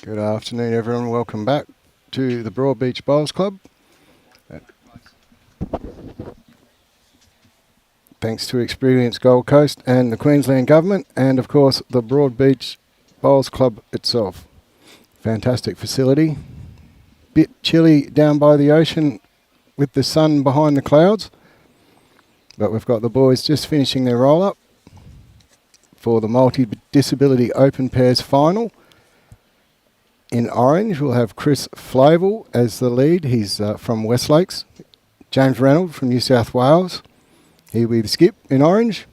Good afternoon, everyone. Welcome back to the Broadbeach Bowls Club. Thanks to Experience Gold Coast and the Queensland Government, and of course the Broadbeach Bowls Club itself. Fantastic facility. Bit chilly down by the ocean with the sun behind the clouds, but we've got the boys just finishing their roll-up for the Multi-Disability Open Pairs Final. In orange, we'll have Chris Flavel as the lead. He's from Westlakes. James Reynolds from New South Wales. He will be the skip in orange.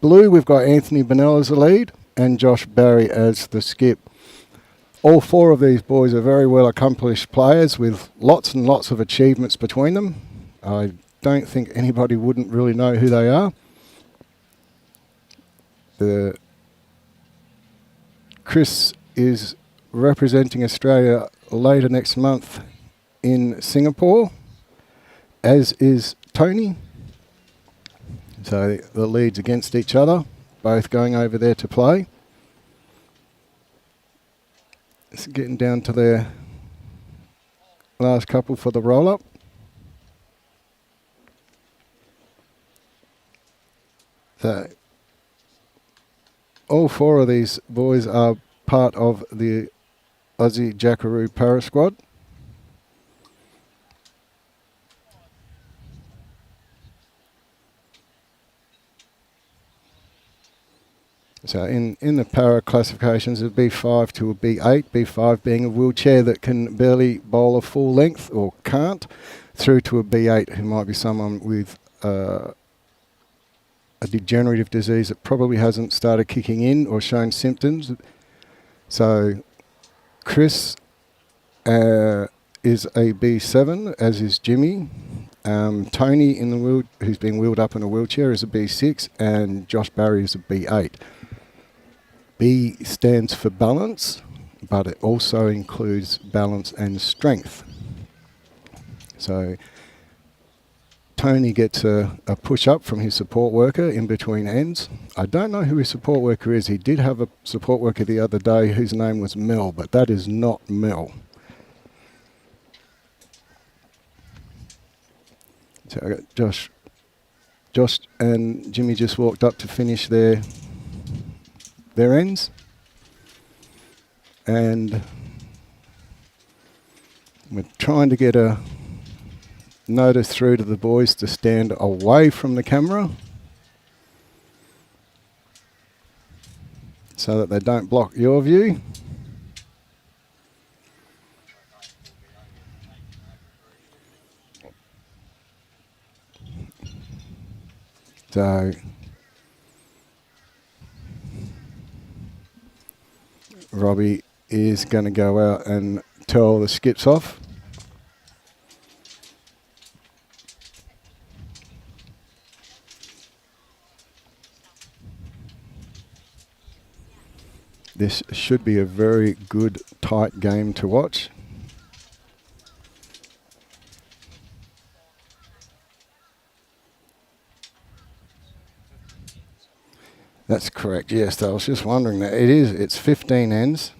Blue, we've got Anthony Bonnell as the lead and Josh Barry as the skip. All four of these boys are very well accomplished players with lots and lots of achievements between them. I don't think anybody wouldn't really know who they are. Chris is representing Australia later next month in Singapore, as is Tony. So the leads against each other, both going over there to play. It's getting down to their last couple for the roll-up. So all four of these boys are part of the Aussie Jackaroo Para Squad. So in the para classifications, a B5 to a B8, B5 being a wheelchair that can barely bowl a full length or can't, through to a B8 who might be someone with a degenerative disease that probably hasn't started kicking in or shown symptoms. So Chris is a B7, as is Jimmy. Tony, who's been wheeled up in a wheelchair, is a B6, and Josh Barry is a B8. B stands for balance, but it also includes balance and strength. So Tony gets a push-up from his support worker in between ends. I don't know who his support worker is. He did have a support worker the other day whose name was Mel, but that is not Mel. So I got Josh and Jimmy just walked up to finish their ends. And we're trying to get a notice through to the boys to stand away from the camera so that they don't block your view. So Robbie is going to go out and tell the skips off. This should be a very good, tight game to watch. That's correct, yes. I was just wondering that. It's 15 ends.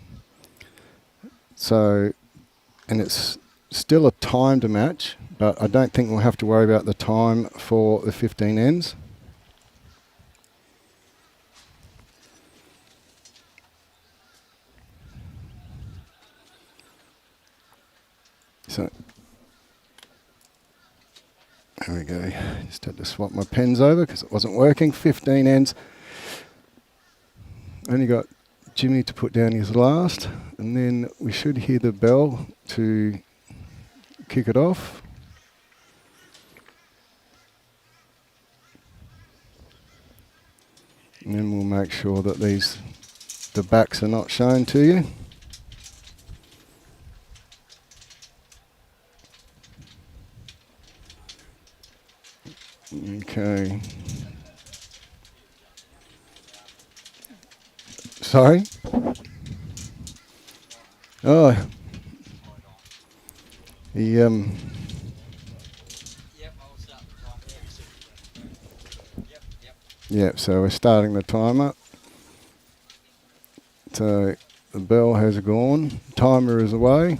So, and it's still a timed match, but I don't think we'll have to worry about the time for the 15 ends. So, there we go. Just had to swap my pens over because it wasn't working. 15 ends. Only got Jimmy to put down his last, and then we should hear the bell to kick it off. And then we'll make sure that the backs are not shown to you. Okay. Sorry? Oh. Yeah, so we're starting the timer. So The bell has gone. Timer is away.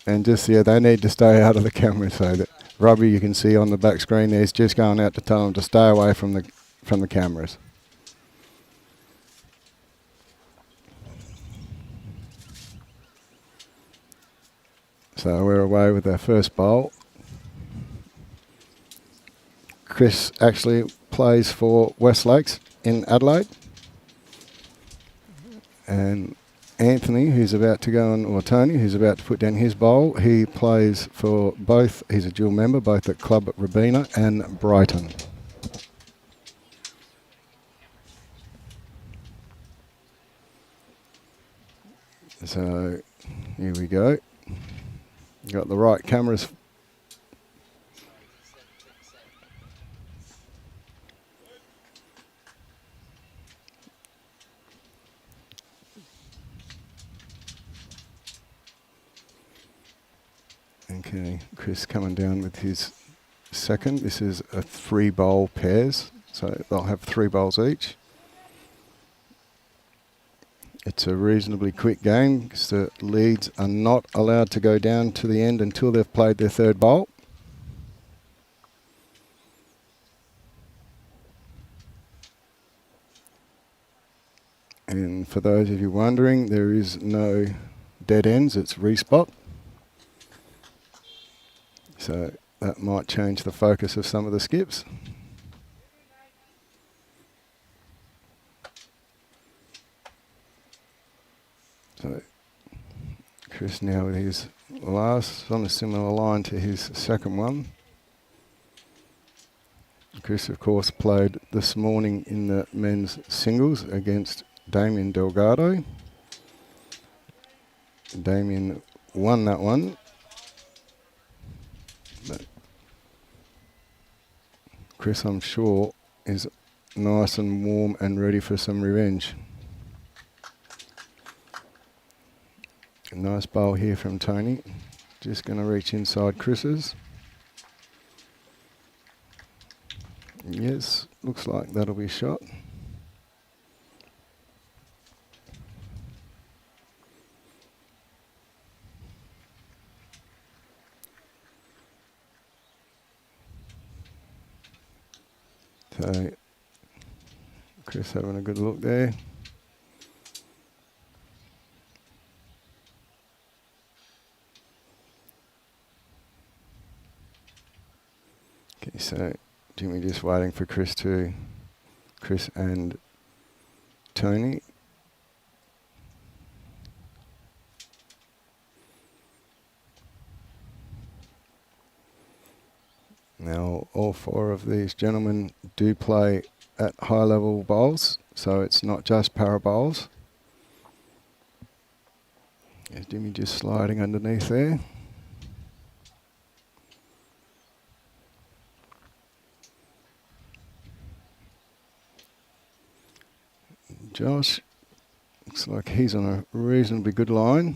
And just, yeah, they need to stay out of the camera so that Robbie, you can see on the back screen there, is just going out to tell them to stay away from the cameras. So we're away with our first bowl. Chris actually plays for West Lakes in Adelaide. And Anthony, who's about to go on, or Tony, who's about to put down his bowl, he plays for both, he's a dual member, both at Club Robina and Brighton. So, here we go. Got the right cameras. Okay, Chris coming down with his second. This is a 3-bowl pairs, so they'll have 3 bowls each. It's a reasonably quick game because the leads are not allowed to go down to the end until they've played their 3rd bowl. And for those of you wondering, there is no dead ends, it's respot. So that might change the focus of some of the skips. So Chris now with his last, on a similar line to his second one. Chris, of course, played this morning in the men's singles against Damien Delgado. Damien won that one. But Chris, I'm sure, is nice and warm and ready for some revenge. A nice bowl here from Tony. Just going to reach inside Chris's. Yes, looks like that'll be shot. So, Chris having a good look there. Okay, so Jimmy just waiting for Chris and Tony. Now, all 4 of these gentlemen do play at high level bowls, so it's not just para bowls. There's Jimmy just sliding underneath there. Josh, looks like he's on a reasonably good line.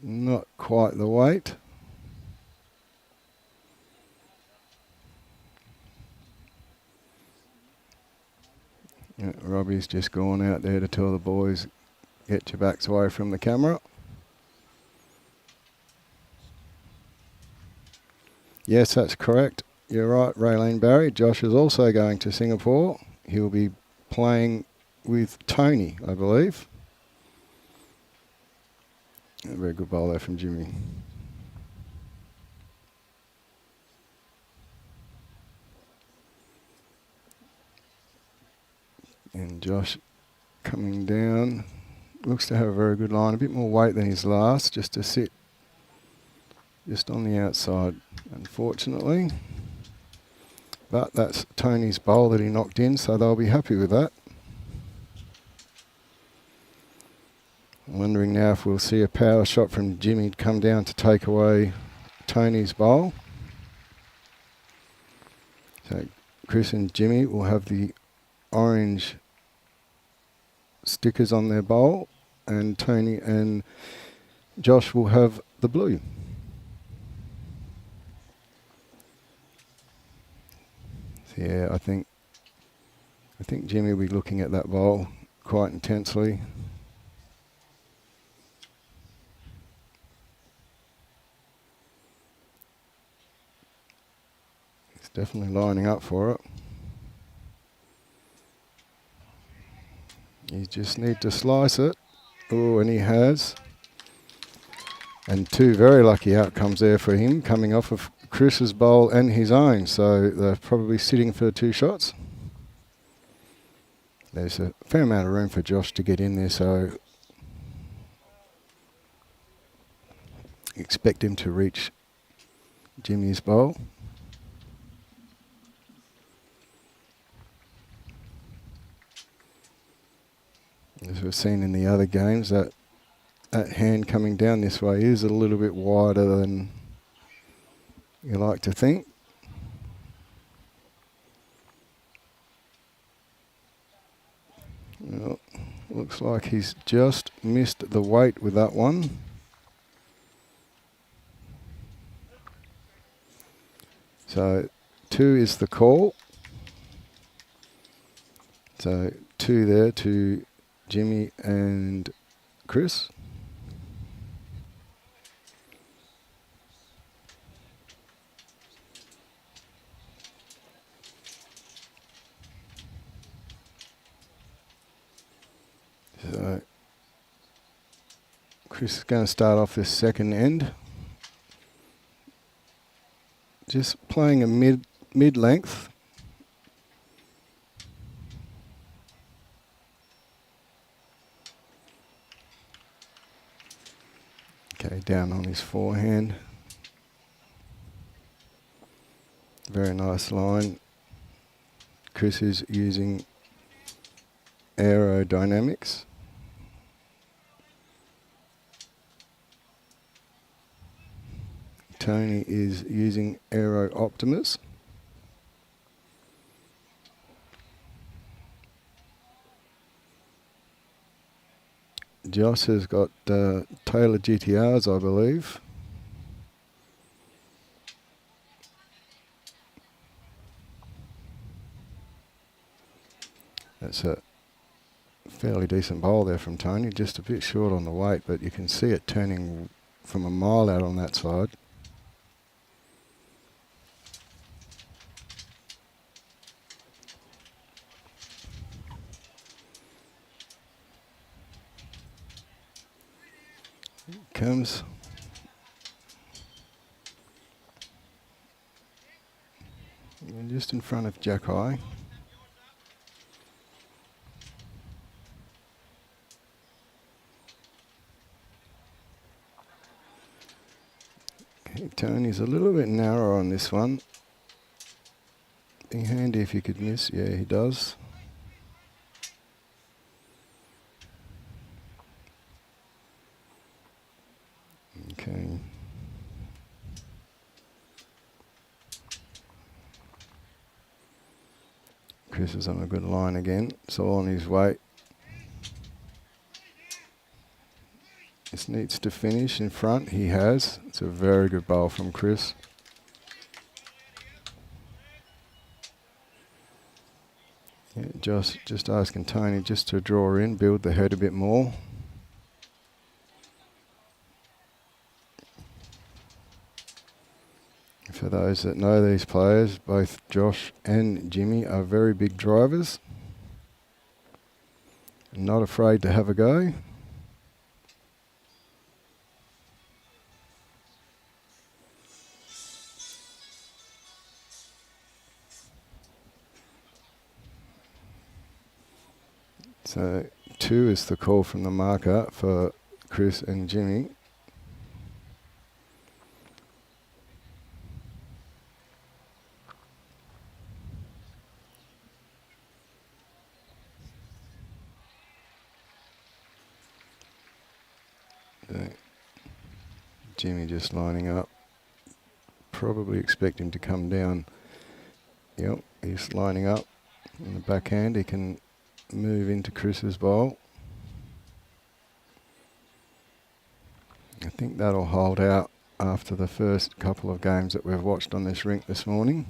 Not quite the weight. Yeah, Robbie's just gone out there to tell the boys, get your backs away from the camera. Yes, that's correct. You're right, Raylene Barry. Josh is also going to Singapore. He'll be playing with Tony, I believe. A very good bowl there from Jimmy. And Josh coming down. Looks to have a very good line. A bit more weight than his last, just to sit just on the outside, unfortunately. But that's Tony's bowl that he knocked in, so they'll be happy with that. I'm wondering now if we'll see a power shot from Jimmy come down to take away Tony's bowl. So Chris and Jimmy will have the orange stickers on their bowl, and Tony and Josh will have the blue. Yeah, I think Jimmy will be looking at that bowl quite intensely. He's definitely lining up for it. You just need to slice it. Oh, and he has. And two very lucky outcomes there for him, coming off of Chris's bowl and his own. So they're probably sitting for 2 shots. There's a fair amount of room for Josh to get in there, so expect him to reach Jimmy's bowl. As we've seen in the other games, that hand coming down this way is a little bit wider than you like to think. Well, looks like he's just missed the weight with that one. So 2 is the call. So 2 there to Jimmy and Chris. So Chris is going to start off this second end. Just playing a mid-length. Okay, down on his forehand. Very nice line. Chris is using aerodynamics. Tony is using Aero Optimus. Josh has got Taylor GTRs, I believe. That's a fairly decent bowl there from Tony, just a bit short on the weight, but you can see it turning from a mile out on that side. Comes. And just in front of Jack High. Okay, Tony's a little bit narrow on this one. Be handy if you could miss. Yeah, he does. Okay. Chris is on a good line again. It's all on his weight. This needs to finish in front. He has. It's a very good bowl from Chris. Yeah, just asking Tony just to draw in, build the head a bit more. For those that know these players, both Josh and Jimmy are very big drivers. Not afraid to have a go. So 2 is the call from the marker for Chris and Jimmy. Jimmy just lining up. Probably expect him to come down. Yep, he's lining up. In the backhand, he can move into Chris's bowl. I think that'll hold out after the first couple of games that we've watched on this rink this morning.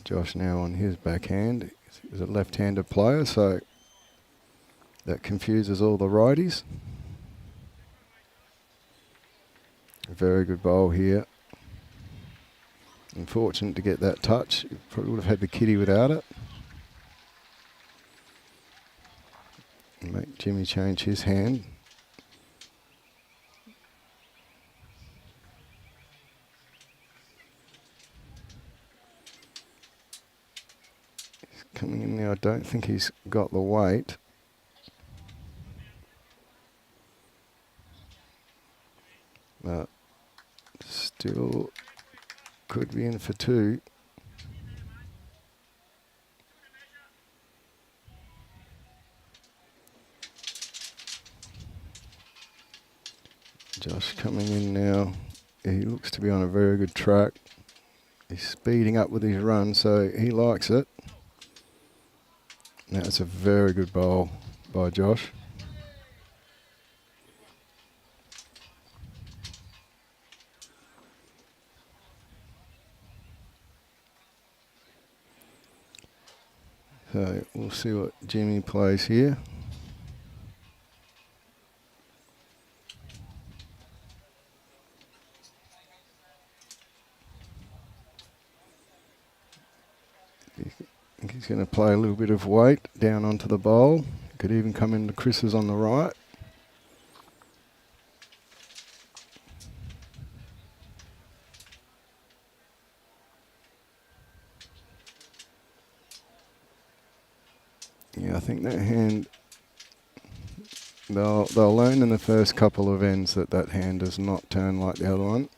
Josh now on his backhand. He's a left-handed player, so that confuses all the righties. A very good bowl here. Unfortunate to get that touch. Probably would have had the kitty without it. And make Jimmy change his hand. He's coming in now. I don't think he's got the weight. But still could be in for two. Josh coming in now. He looks to be on a very good track. He's speeding up with his run, so he likes it. That's a very good bowl by Josh. So we'll see what Jimmy plays here. I think he's going to play a little bit of weight down onto the bowl. Could even come into Chris's on the right. Yeah, I think that hand, they'll learn in the first couple of ends that hand does not turn like the other one.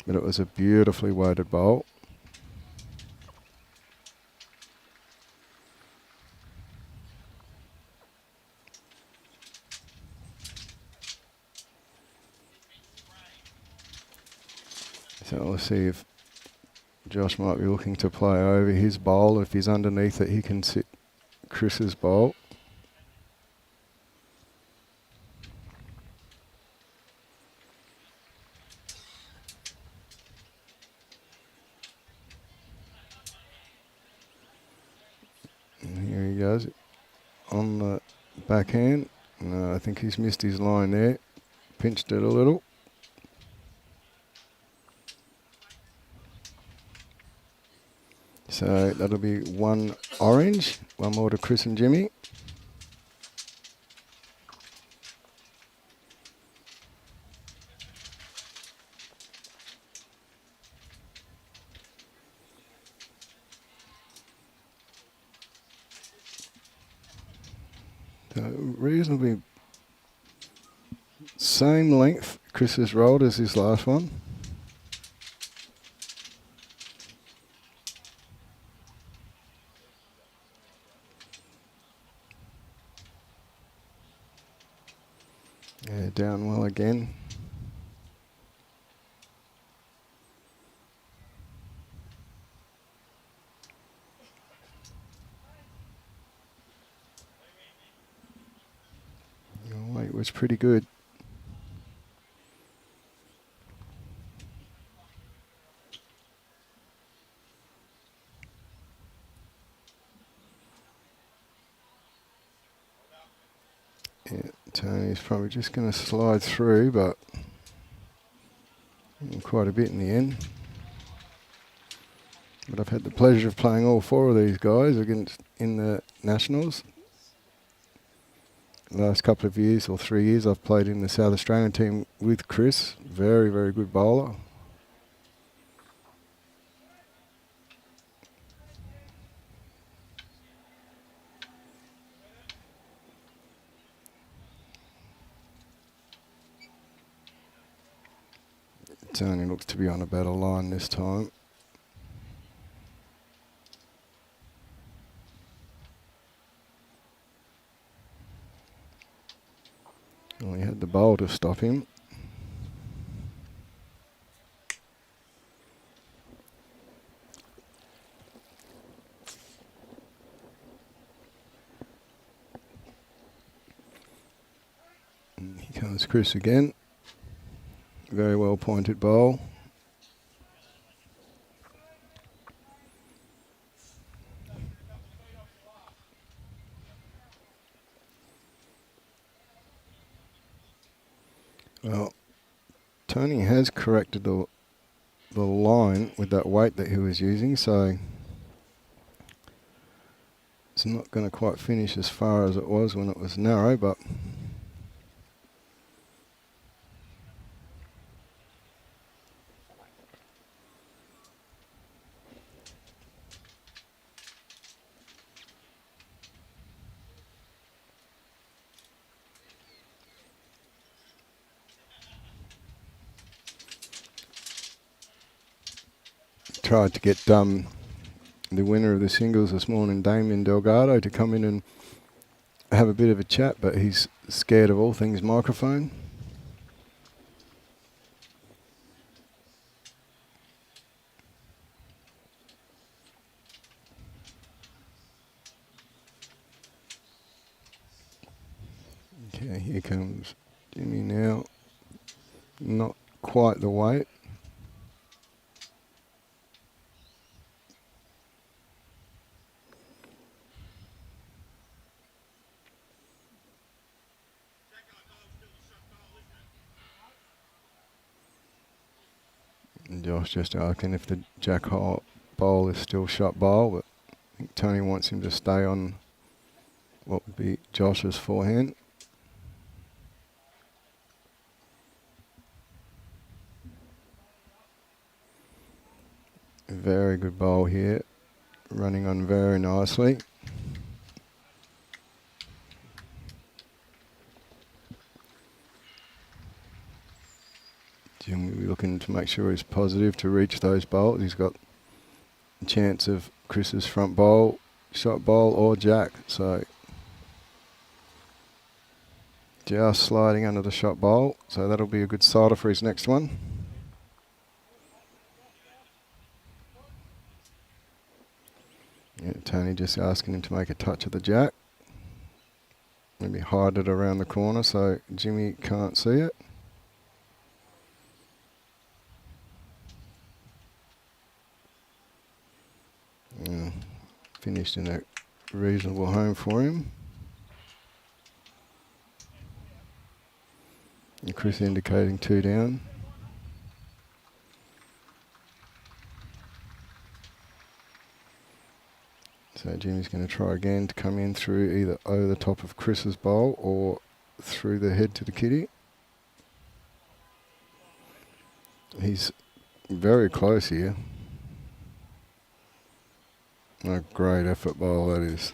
But it was a beautifully weighted bowl. So we'll see if Josh might be looking to play over his bowl. If he's underneath it, he can sit Chris's bowl. And here he goes on the backhand. No, I think he's missed his line there. Pinched it a little. So that'll be one orange. One more to Chris and Jimmy. So reasonably same length Chris has rolled as his last one. Yeah, down well again. Your weight was pretty good. Yeah, Tony's probably just going to slide through, but quite a bit in the end. But I've had the pleasure of playing all four of these guys in the Nationals. The last couple of years or 3 years I've played in the South Australian team with Chris. Very, very good bowler. Tony looks to be on a better line this time. Well, he had the bowl to stop him. And here comes Chris again. Very well pointed bowl. Well, Tony has corrected the line with that weight that he was using, so it's not going to quite finish as far as it was when it was narrow, but tried to get the winner of the singles this morning, Damien Delgado, to come in and have a bit of a chat, but he's scared of all things microphone. Okay, here comes Jimmy now. Not quite the weight. And Josh just asking if the jack hole bowl is still shot bowl, but I think Tony wants him to stay on what would be Josh's forehand. Very good bowl here, running on very nicely. Jim will be looking to make sure he's positive to reach those bowls. He's got a chance of Chris's front bowl, shot bowl or jack, so just sliding under the shot bowl, so that'll be a good sider for his next one. Yeah, Tony just asking him to make a touch of the jack. Maybe hide it around the corner so Jimmy can't see it. Yeah, finished in a reasonable home for him. And Chris indicating 2 down. So Jimmy's going to try again to come in through either over the top of Chris's bowl or through the head to the kitty. He's very close here. A great effort bowl that is.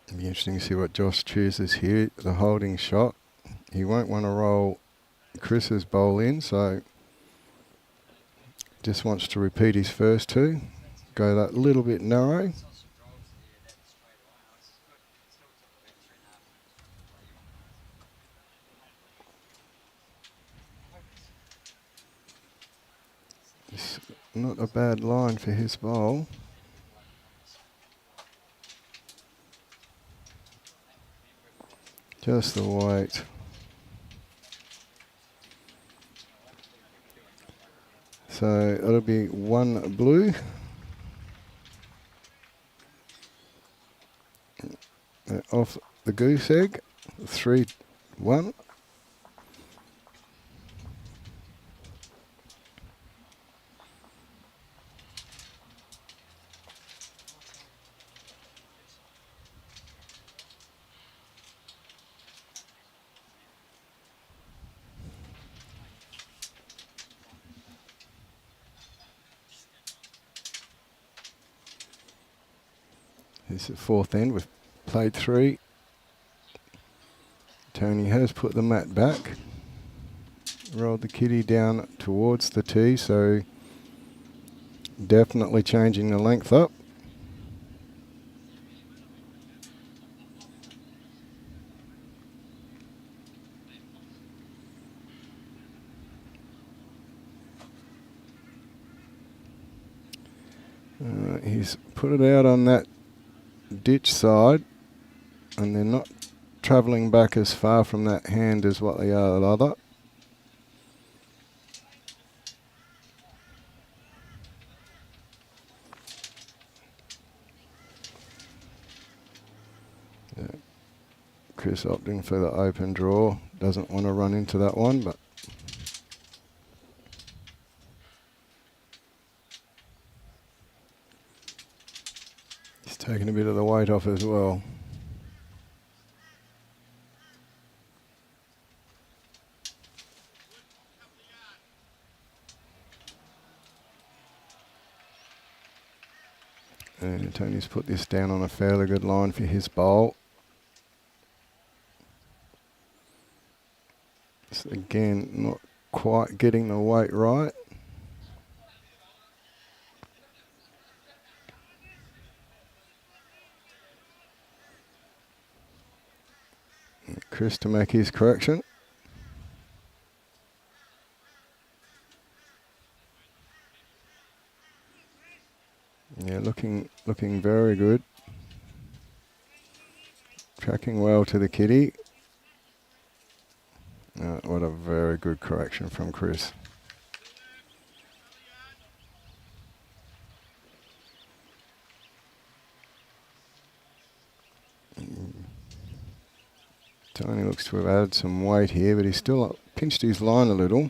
It'll be interesting to see what Josh chooses here. The holding shot. He won't want to roll Chris's bowl in, so just wants to repeat his first 2. Go that little bit narrow. It's not a bad line for his bowl. Just the weight. So it'll be 1 blue. Off the goose egg, 3-1. This is the 4th end. We've played 3. Tony has put the mat back. Rolled the kitty down towards the tee, so definitely changing the length up. He's put it out on that ditch side, and they're not travelling back as far from that hand as what they are the other. Chris opting for the open draw. Doesn't want to run into that one, but he's taking a bit of the weight off as well. And Tony's put this down on a fairly good line for his bowl. So again, not quite getting the weight right. And Chris to make his correction. Yeah, looking very good. Tracking well to the kitty. What a very good correction from Chris. Tony looks to have added some weight here, but he's still pinched his line a little.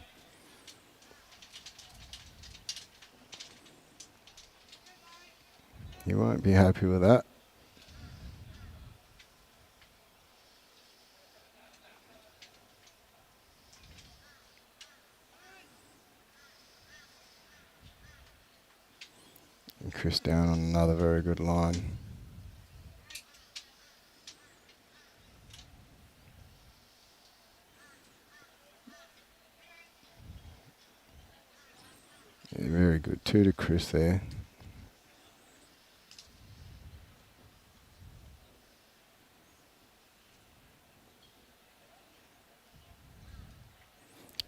He won't be happy with that. And Chris down on another very good line. Yeah, very good. 2 to Chris there.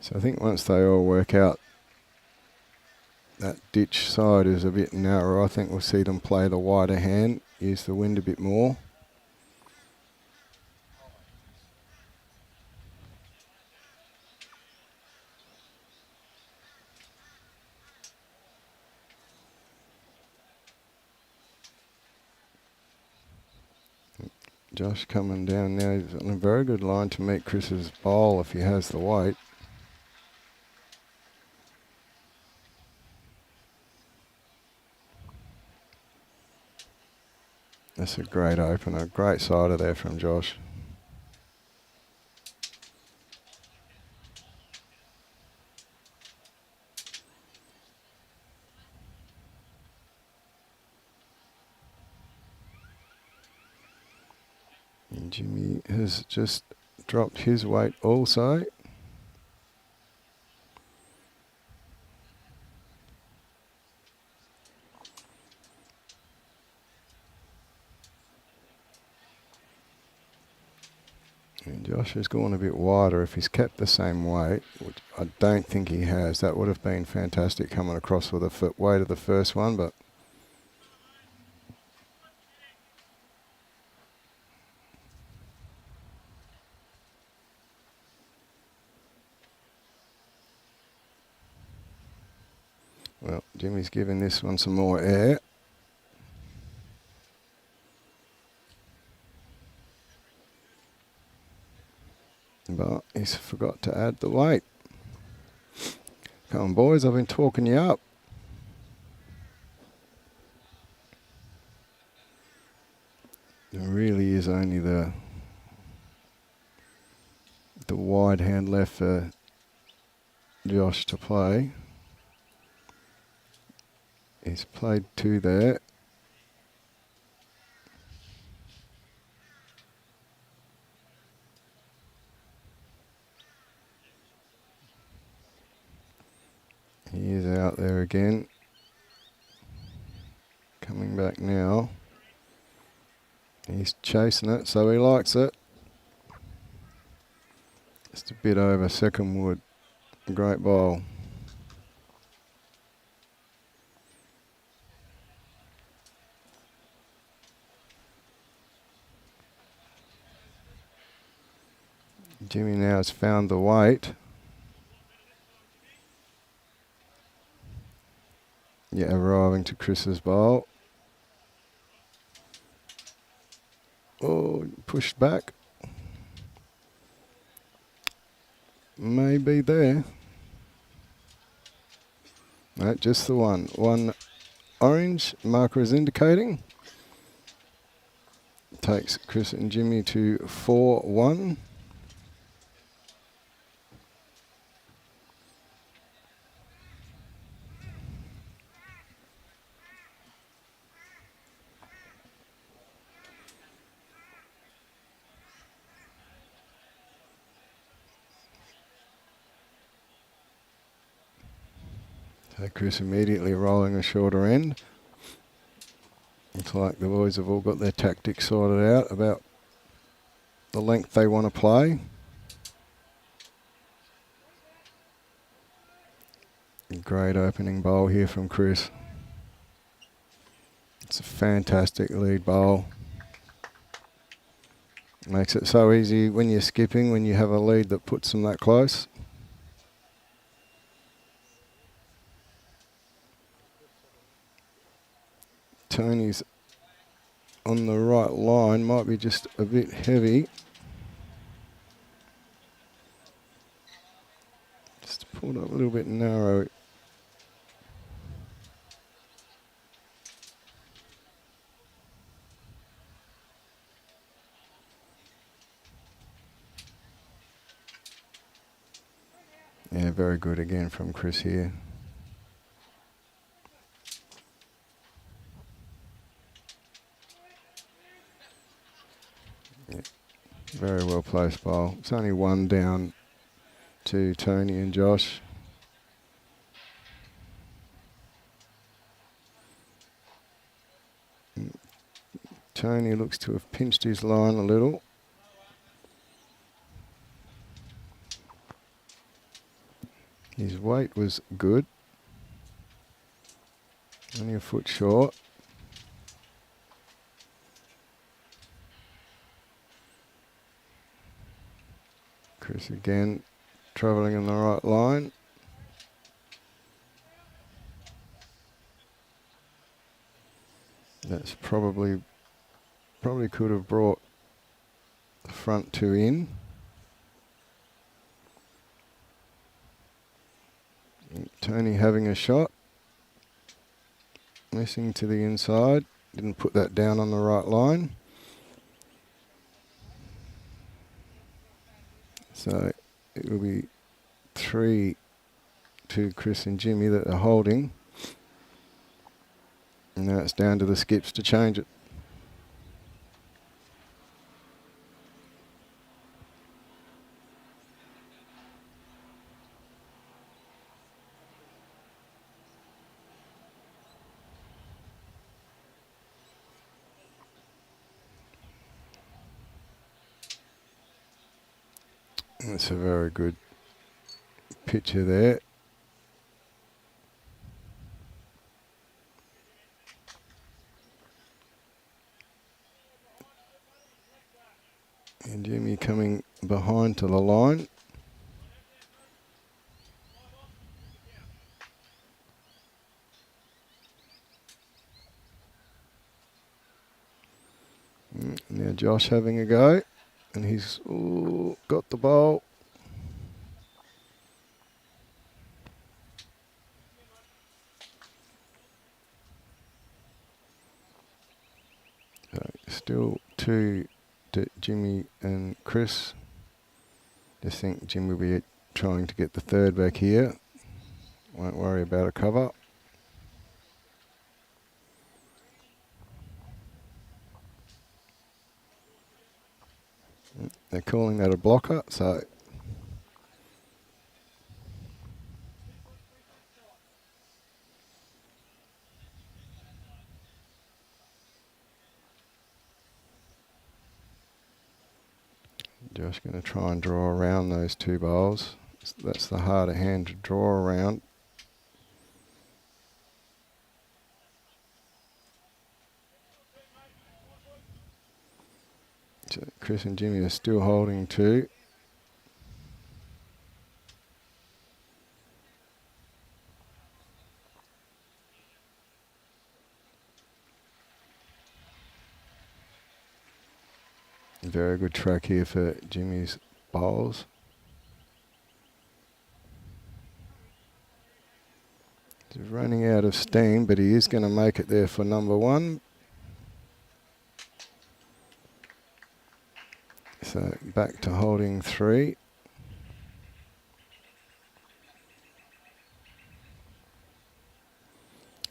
So I think once they all work out that ditch side is a bit narrow, I think we'll see them play the wider hand, use the wind a bit more. Josh coming down now, he's on a very good line to meet Chris's bowl if he has the weight. That's a great opener, great sider there from Josh. And Jimmy has just dropped his weight also. And Josh has gone a bit wider. If he's kept the same weight, which I don't think he has, that would have been fantastic coming across with the weight of the first one, but well, Jimmy's giving this one some more air. But he's forgot to add the weight. Come on, boys, I've been talking you up. There really is only the wide hand left for Josh to play. He's played 2 there. He is out there again. Coming back now. He's chasing it, so he likes it. Just a bit over second wood. Great ball. Jimmy now has found the weight. Yeah, arriving to Chris's bowl. Oh, pushed back. may be there. No, just the one. One orange marker is indicating. Takes Chris and Jimmy to 4-1. So Chris immediately rolling a shorter end. Looks like the boys have all got their tactics sorted out about the length they want to play. Great opening bowl here from Chris. It's a fantastic lead bowl. Makes it so easy when you're skipping, when you have a lead that puts them that close. Tony's on the right line, might be just a bit heavy. Just pulled up a little bit narrow. Yeah, very good again from Chris here. Yeah, very well placed bowl. It's only one down to Tony and Josh. Tony looks to have pinched his line a little. His weight was good. Only a foot short. Chris again travelling in the right line. That's probably could have brought the front two in. Tony having a shot. Missing to the inside. Didn't put that down on the right line. So it will be 3 to Chris and Jimmy that are holding. And now it's down to the skips to change it. That's a very good picture there. And Jimmy coming behind to the line. Now Josh having a go. And he's got the bowl. So still 2 to Jimmy and Chris. Just think Jim will be trying to get the third back here. Won't worry about a cover. They're calling that a blocker, so Josh going to try and draw around those two bowls. That's the harder hand to draw around. So Chris and Jimmy are still holding 2. Very good track here for Jimmy's bowls. He's running out of steam, but he is going to make it there for number one. So back to holding 3.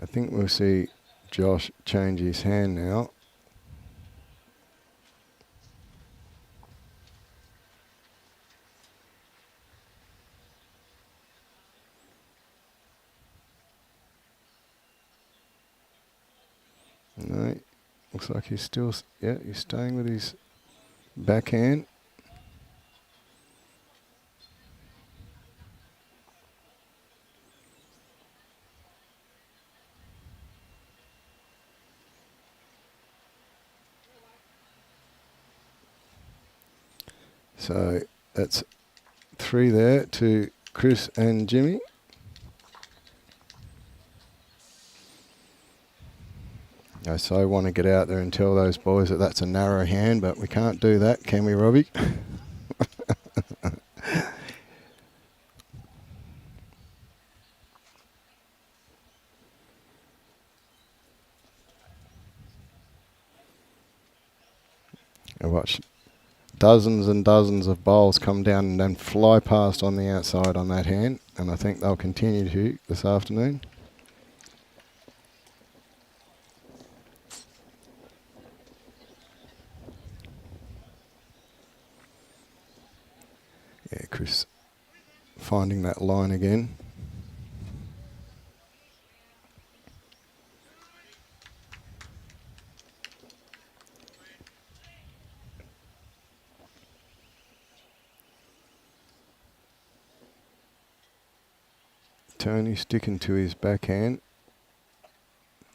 I think we'll see Josh change his hand now. No, looks like he's still, yeah, he's staying with his backhand. So that's 3 there to Chris and Jimmy. I so want to get out there and tell those boys that that's a narrow hand, but we can't do that, can we, Robbie? I watched dozens and dozens of bowls come down and then fly past on the outside on that hand, and I think they'll continue to this afternoon. Yeah, Chris finding that line again. Tony sticking to his backhand.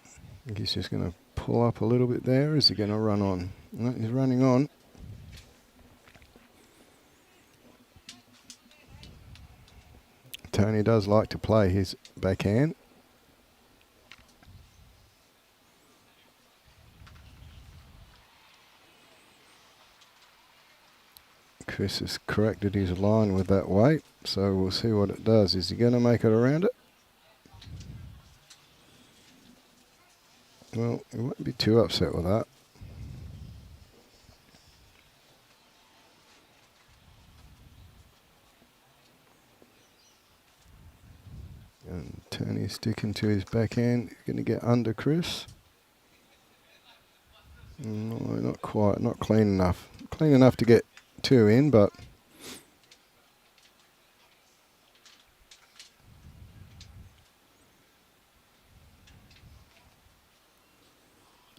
I think he's just going to pull up a little bit there. Is he going to run on? No, he's running on. Tony does like to play his backhand. Chris has corrected his line with that weight, so we'll see what it does. Is he going to make it around it? Well, he won't be too upset with that. And Tony sticking to his backhand. He's going to get under Chris. No, not quite. Not clean enough. Clean enough to get 2 in, but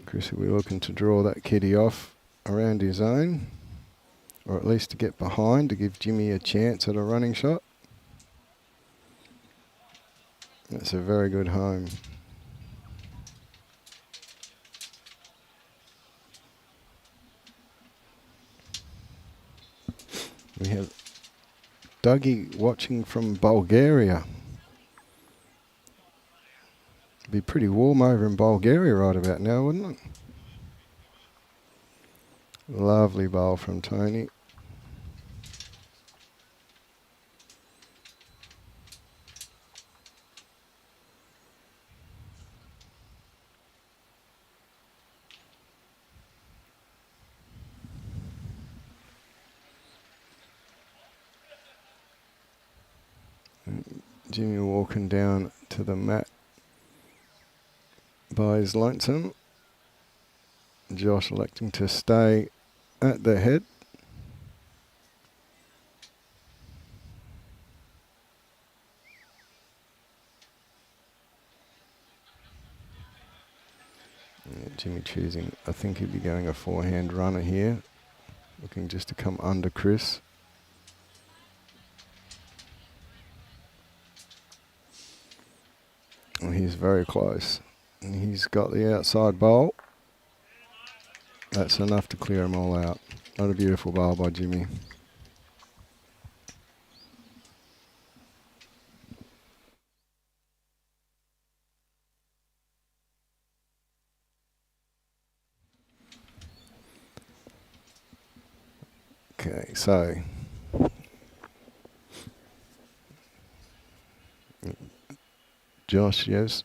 Chris will be looking to draw that kitty off around his own, or at least to get behind to give Jimmy a chance at a running shot. That's a very good home. We have Dougie watching from Bulgaria. It'd be pretty warm over in Bulgaria right about now, wouldn't it? Lovely bowl from Tony. Jimmy walking down to the mat by his lonesome. Josh electing to stay at the head. Yeah, Jimmy choosing, I think he'd be going a 4-hand runner here. Looking just to come under Chris. And he's very close. And he's got the outside bowl. That's enough to clear them all out. Not a beautiful bowl by Jimmy. Okay, so Josh, yes.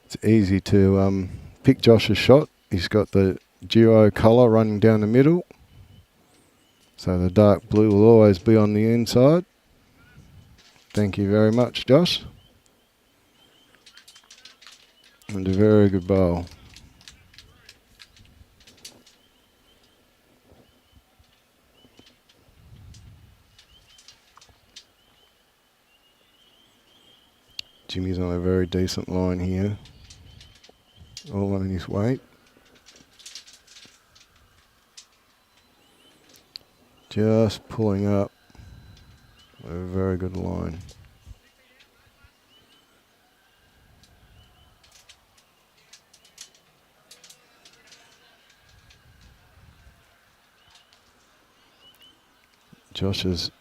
It's easy to pick Josh's shot. He's got the duo colour running down the middle. So the dark blue will always be on the inside. Thank you very much, Josh. And a very good bowl. Jimmy's on a very decent line here. All on his weight. Just pulling up a very good line. Josh's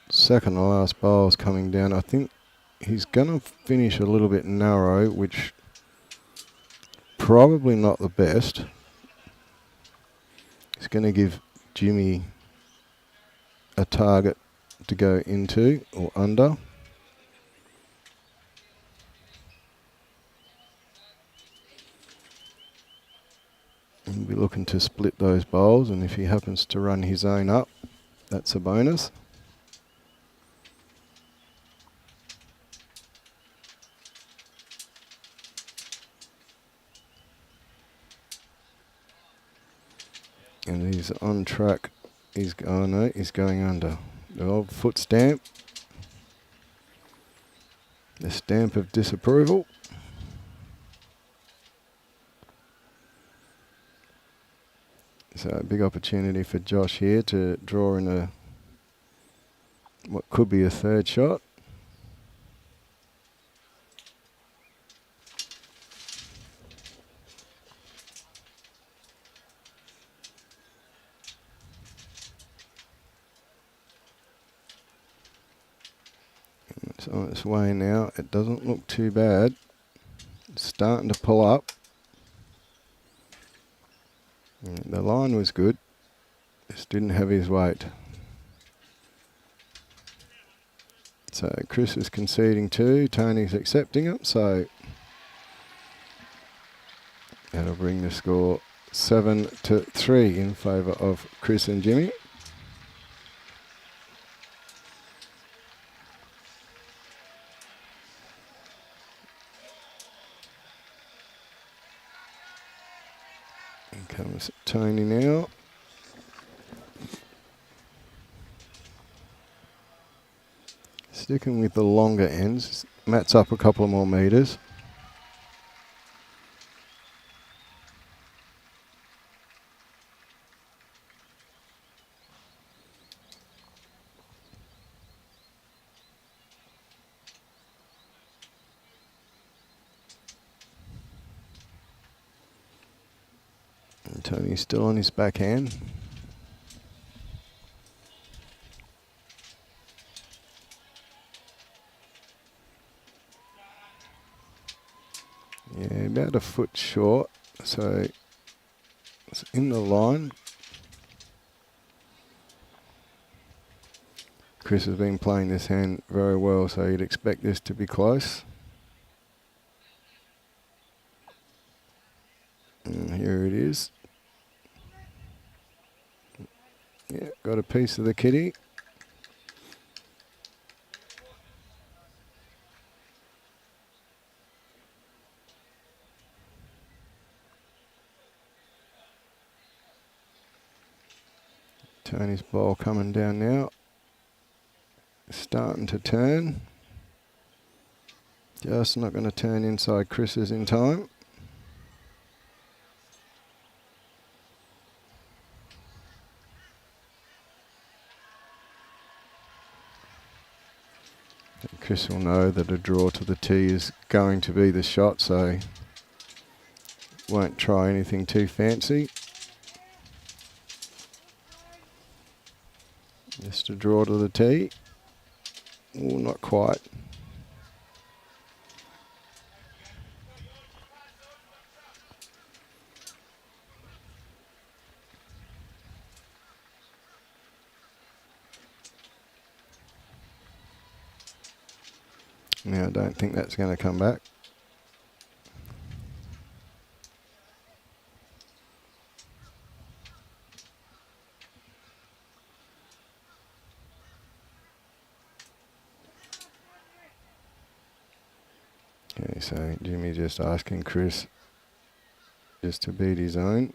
second to last bowl is coming down. I think he's going to finish a little bit narrow, which probably not the best. He's going to give Jimmy a target to go into or under. He'll be looking to split those bowls, and if he happens to run his own up, that's a bonus. And he's on track. He's going under. The old foot stamp. The stamp of disapproval. So a big opportunity for Josh here to draw in what could be a third shot. It's on its way now. It doesn't look too bad. It's starting to pull up. The line was good. Just didn't have his weight. So Chris is conceding 2. Tony's accepting it. So that'll bring the score 7-3 in favour of Chris and Jimmy. And comes Tony now. Sticking with the longer ends. Matt's up a couple more metres. And Tony's still on his backhand. Yeah, about a foot short, so it's in the line. Chris has been playing this hand very well, so you'd expect this to be close. And here it is. Yeah, got a piece of the kitty. Tony's ball coming down now. Starting to turn. Just not going to turn inside Chris's in time. And Chris will know that a draw to the tee is going to be the shot, so won't try anything too fancy. Just a draw to the tee. Oh, not quite. Now I don't think that's going to come back. Okay, so Jimmy just asking Chris just to beat his own.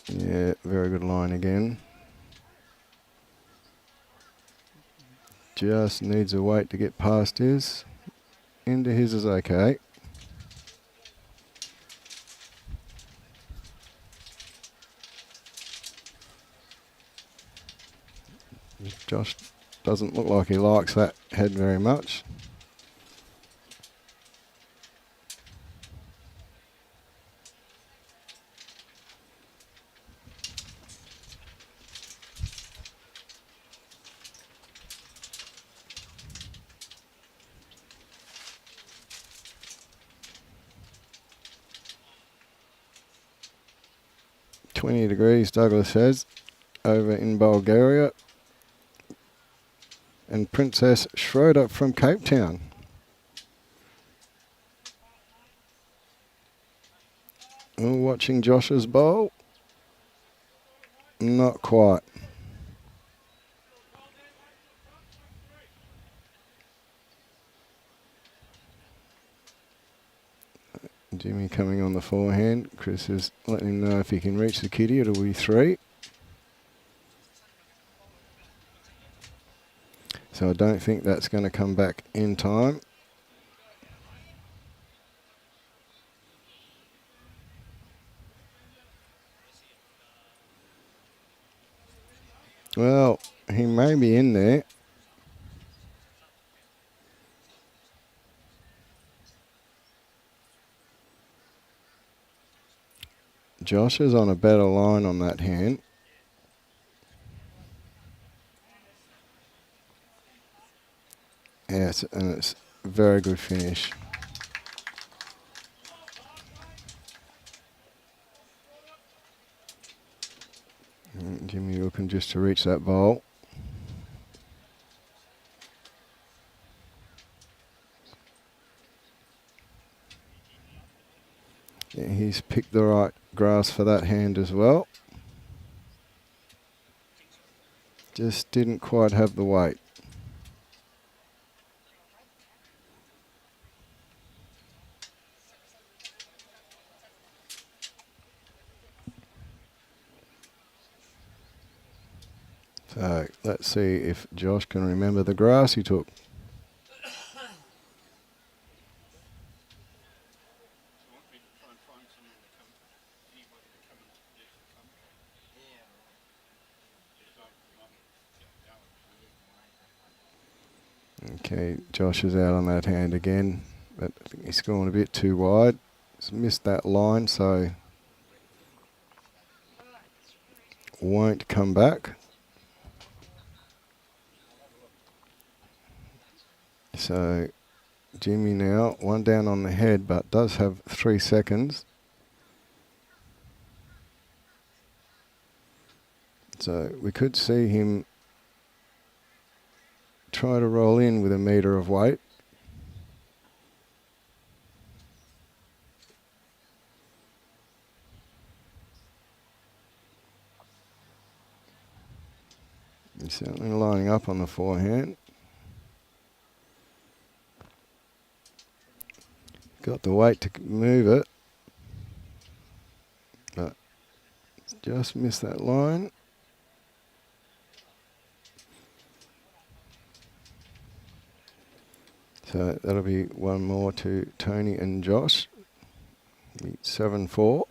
Yeah, very good line again. Just needs a weight to get past his. Into his is okay. Josh doesn't look like he likes that head very much. .20 Douglas says, over in Bulgaria. And Princess Schroeder from Cape Town. Watching Josh's bowl. Not quite. Jimmy coming on the forehand. Chris is letting him know if he can reach the kitty, it'll be 3. So I don't think that's going to come back in time. Well, he may be in there. Josh is on a better line on that hand. Yes, and it's a very good finish. Jimmy looking just to reach that bowl. Yeah, he's picked the right grass for that hand as well. Just didn't quite have the weight. So let's see if Josh can remember the grass he took. Okay, Josh is out on that hand again, but I think he's gone a bit too wide. He's missed that line, so won't come back. So Jimmy now, 1 down on the head, but does have 3 seconds. So we could see him try to roll in with a metre of weight. He's certainly lining up on the forehand. Got the weight to move it, but just missed that line. So that'll be 1 more to Tony and Josh. 7-4.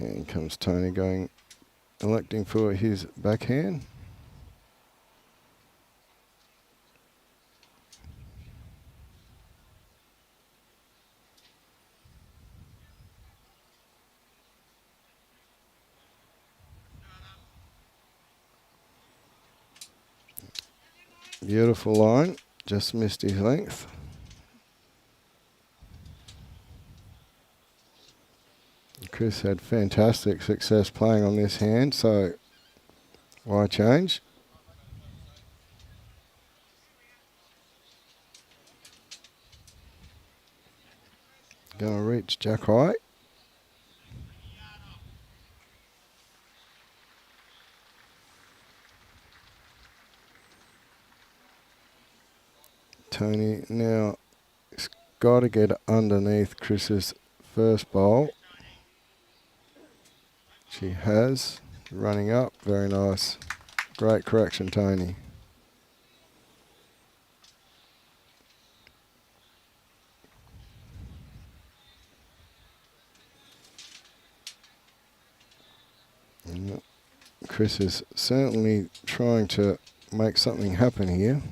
And comes Tony electing for his backhand. Beautiful line, just missed his length. Chris had fantastic success playing on this hand, so why change? Going to reach Jack high. Tony now has got to get underneath Chris's first bowl. She has. Running up, very nice. Great correction, Tony. Chris is certainly trying to make something happen here.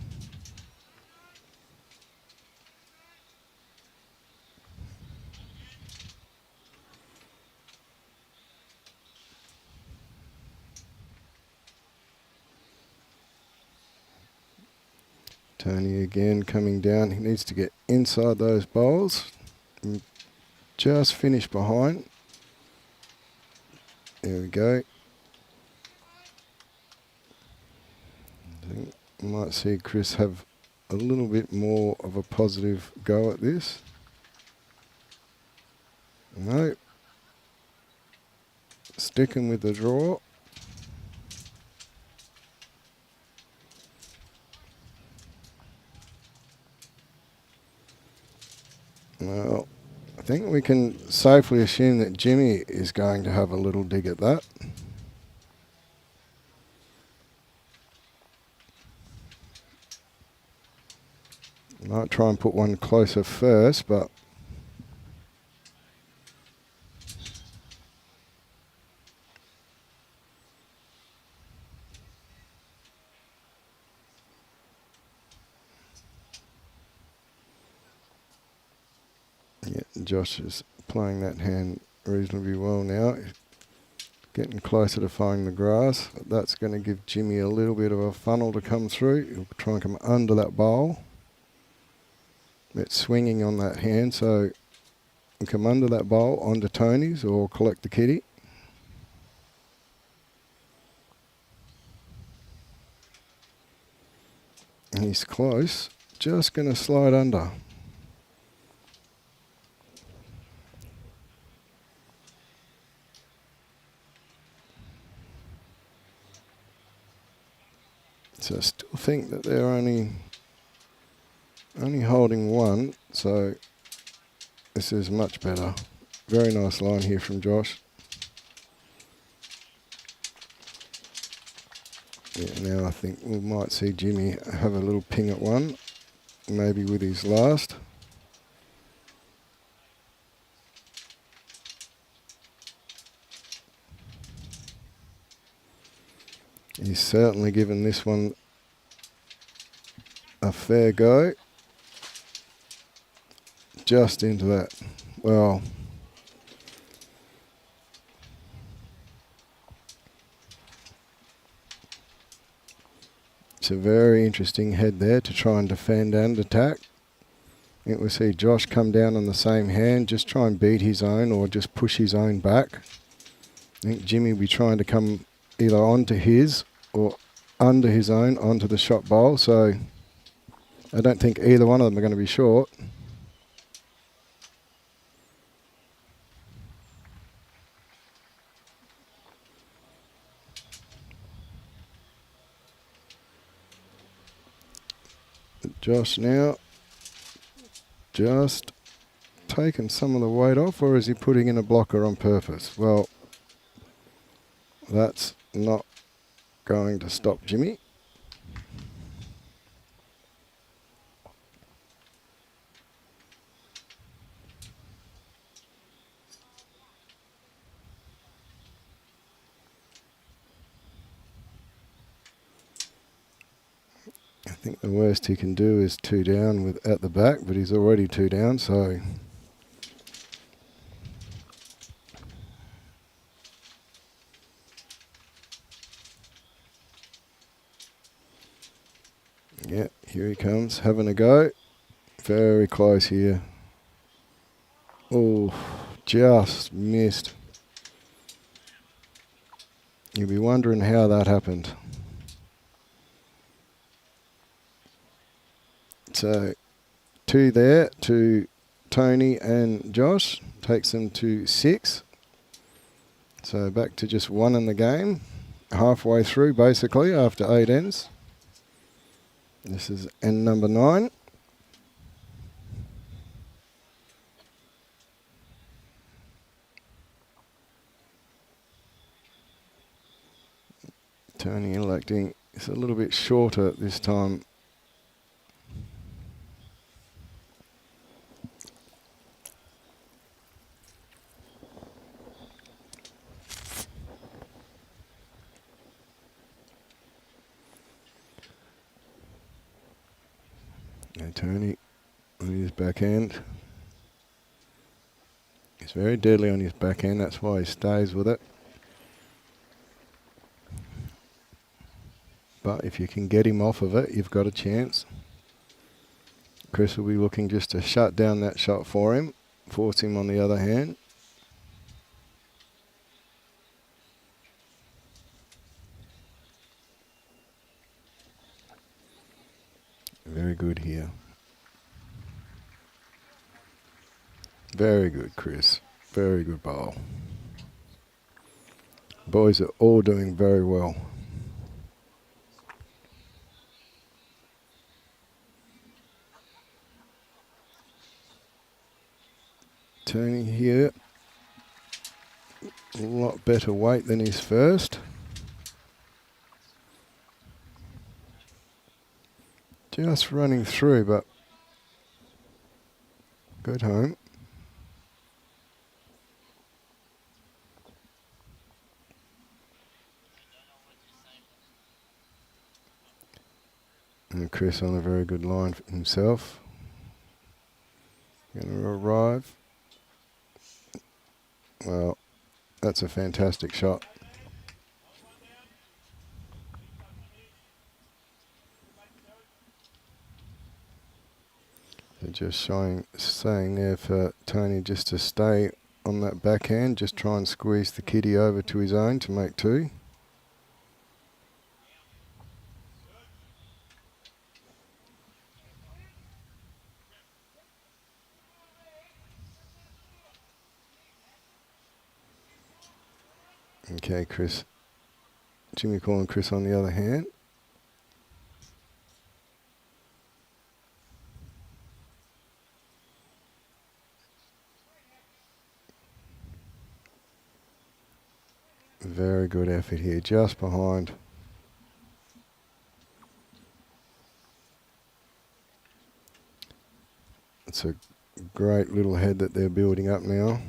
Tony again coming down. He needs to get inside those bowls. Just finish behind. There we go. I think we might see Chris have a little bit more of a positive go at this. No. Sticking with the draw. Well, I think we can safely assume that Jimmy is going to have a little dig at that. Might try and put one closer first, but yeah, Josh is playing that hand reasonably well now. Getting closer to finding the grass. That's going to give Jimmy a little bit of a funnel to come through. He'll try and come under that bowl. It's swinging on that hand, so we'll come under that bowl onto Tony's or collect the kitty. And he's close. Just going to slide under. So I still think that they're only holding one, so this is much better. Very nice line here from Josh. Yeah, now I think we might see Jimmy have a little ping at one, maybe with his last. He's certainly given this one a fair go. Just into that. Well, it's a very interesting head there to try and defend and attack. I think we see Josh come down on the same hand, just try and beat his own or just push his own back. I think Jimmy will be trying to come either onto his or under his own onto the shot bowl, so I don't think either one of them are going to be short. Josh now just taking some of the weight off, or is he putting in a blocker on purpose? Well, that's not going to stop Jimmy. think the worst he can do is 2 down with at the back, but he's already 2 down, so yeah, here he comes, having a go. Very close here. Oh, just missed. You'll be wondering how that happened. So 2 there to Tony and Josh. Takes them to 6. So back to just 1 in the game. Halfway through basically after 8 ends. This is end number 9. Tony electing. It's a little bit shorter this time. And Tony on his backhand. He's very deadly on his backhand, that's why he stays with it. But if you can get him off of it, you've got a chance. Chris will be looking just to shut down that shot for him, force him on the other hand. Very good here. Very good, Chris. Very good bowl. Boys are all doing very well. Tony here. A lot better weight than his first. Just running through, but good home. And Chris on a very good line for himself. Going to arrive. Well, that's a fantastic shot. They're just saying there for Tony just to stay on that backhand, just try and squeeze the kitty over to his own to make 2. Okay, Chris. Jimmy calling Chris on the other hand. Very good effort here, just behind. It's a great little head that they're building up now.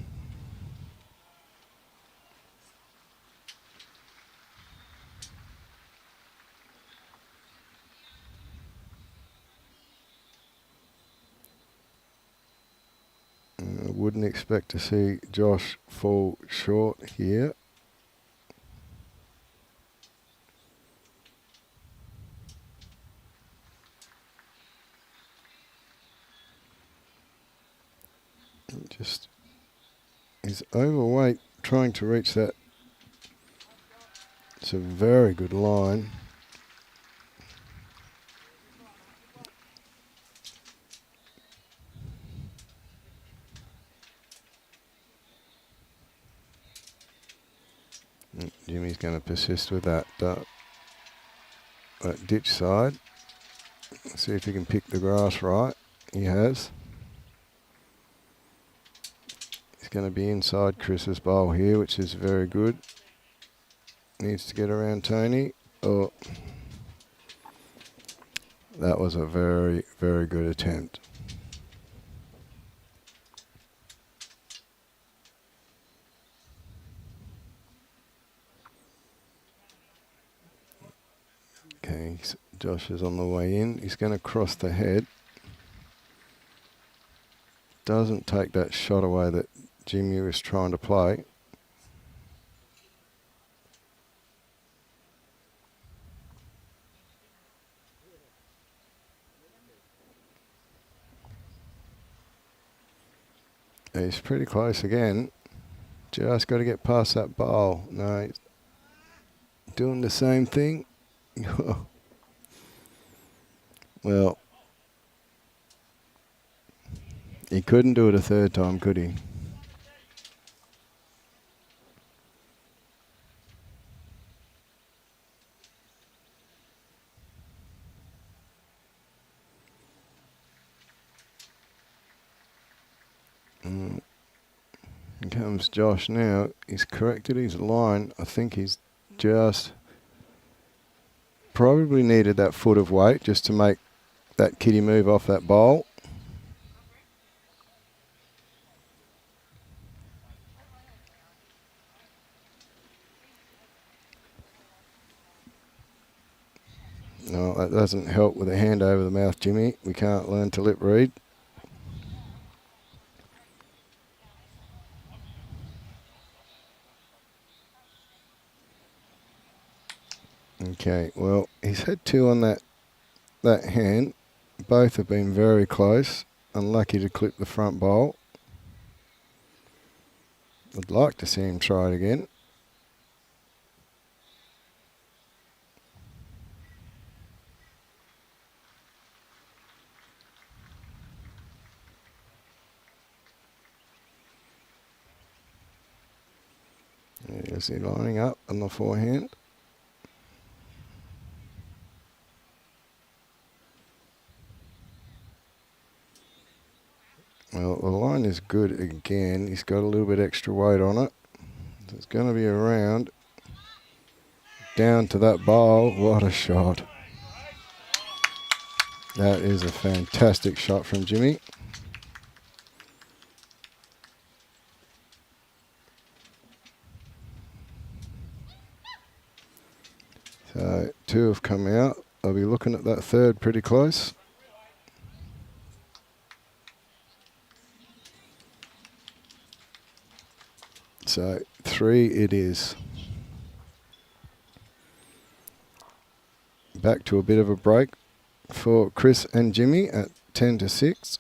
I wouldn't expect to see Josh fall short here. Just he's overweight trying to reach that. It's a very good line. Jimmy's going to persist with that ditch side. See if he can pick the grass right. He has. He's going to be inside Chris's bowl here, which is very good. Needs to get around Tony. Oh, that was a very, very good attempt. Okay, Josh is on the way in. He's going to cross the head. Doesn't take that shot away that Jimmy was trying to play. He's pretty close again. Just got to get past that bowl. No, he's doing the same thing. Well, he couldn't do it a third time, could he? Here comes Josh now. He's corrected his line. I think he's just probably needed that foot of weight just to make that kitty move off that bowl. No, that doesn't help with a hand over the mouth, Jimmy. We can't learn to lip read. Okay, well, he's had two on that hand. Both have been very close. Unlucky to clip the front bowl. I'd like to see him try it again. Is he lining up on the forehand? Well, the line is good again. He's got a little bit extra weight on it. So it's going to be around. Down to that bowl. What a shot. That is a fantastic shot from Jimmy. So two have come out. I'll be looking at that third pretty close. So 3 it is. Back to a bit of a break for Chris and Jimmy at 10-6.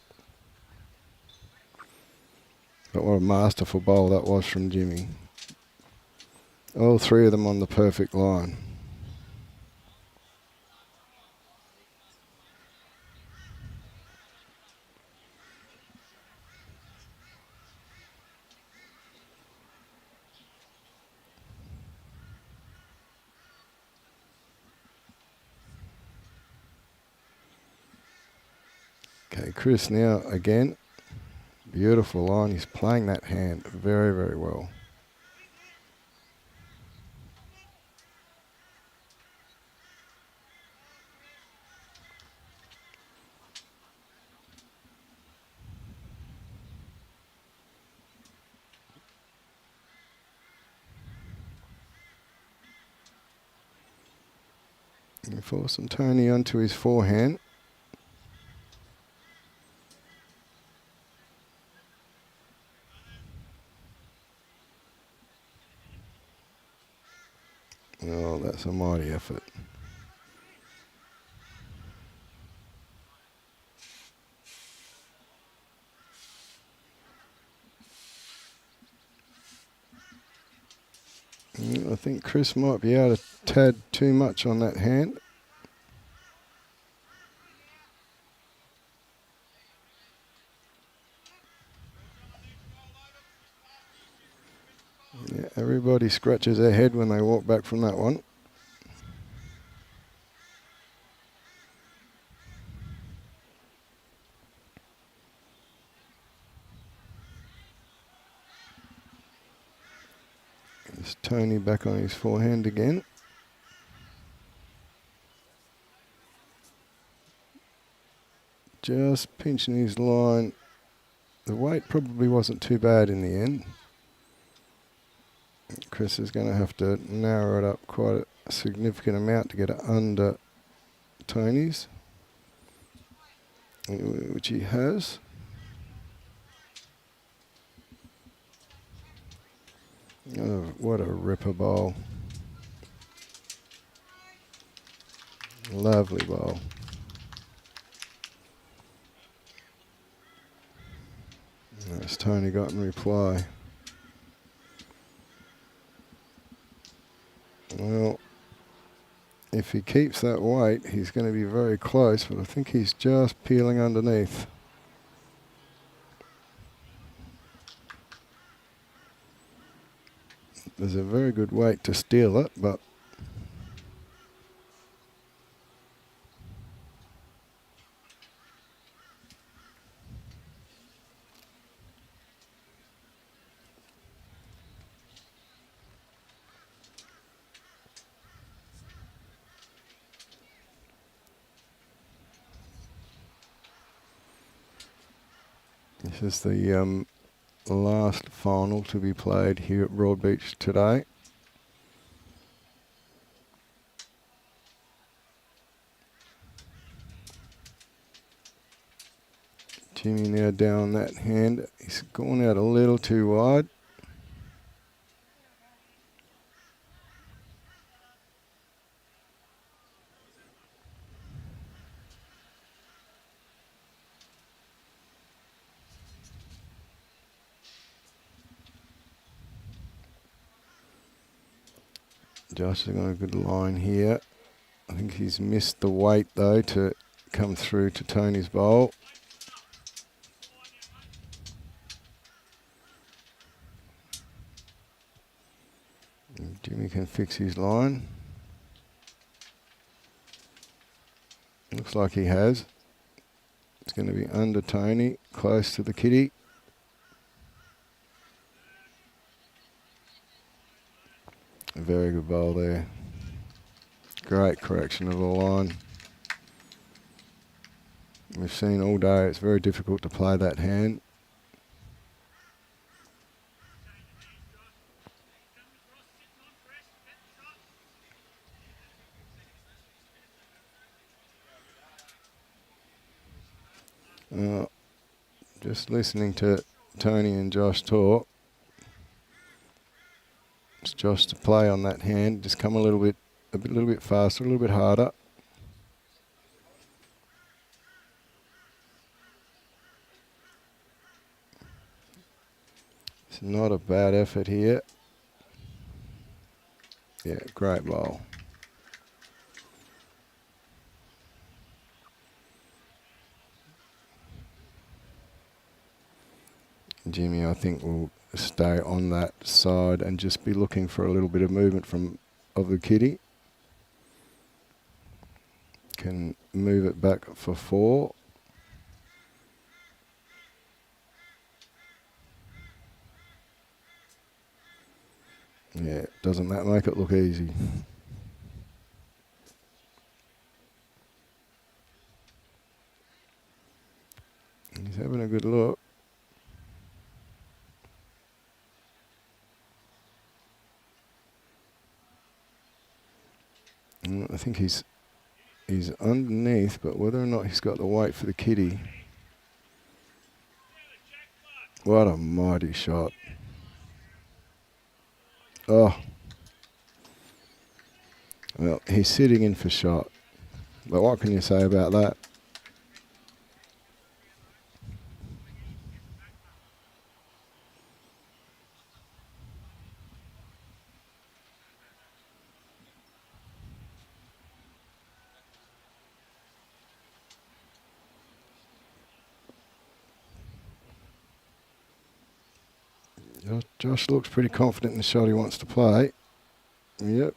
But what a masterful bowl that was from Jimmy. All three of them on the perfect line. Okay, Chris now again. Beautiful line. He's playing that hand very, very well. And forcing Tony onto his forehand. Oh, that's a mighty effort. I think Chris might be able to tad too much on that hand. Yeah, everybody scratches their head when they walk back from that one. There's Tony back on his forehand again. Just pinching his line. The weight probably wasn't too bad in the end. Chris is going to have to narrow it up quite a significant amount to get it under Tony's, which he has. Oh, what a ripper bowl. Lovely bowl. That's Tony got in reply. Well, if he keeps that weight, he's going to be very close, but I think he's just peeling underneath. There's a very good weight to steal it, but this is the last final to be played here at Broadbeach today. Jimmy now down that hand. He's gone out a little too wide. Josh has got a good line here. I think he's missed the weight though to come through to Tony's bowl. Jimmy can fix his line. Looks like he has. It's going to be under Tony, close to the kitty. A very good bowl there. Great correction of the line. We've seen all day it's very difficult to play that hand. Just listening to Tony and Josh talk. It's Josh to play on that hand. Just come a little bit faster, a little bit harder. It's not a bad effort here. Yeah, great bowl. Jimmy, I think, will stay on that side and just be looking for a little bit of movement of the kitty. Can move it back for 4. Yeah, doesn't that make it look easy? He's having a good look. I think he's underneath, but whether or not he's got the weight for the kitty. What a mighty shot. Oh. Well, he's sitting in for shot. But what can you say about that? Josh looks pretty confident in the shot he wants to play. Yep.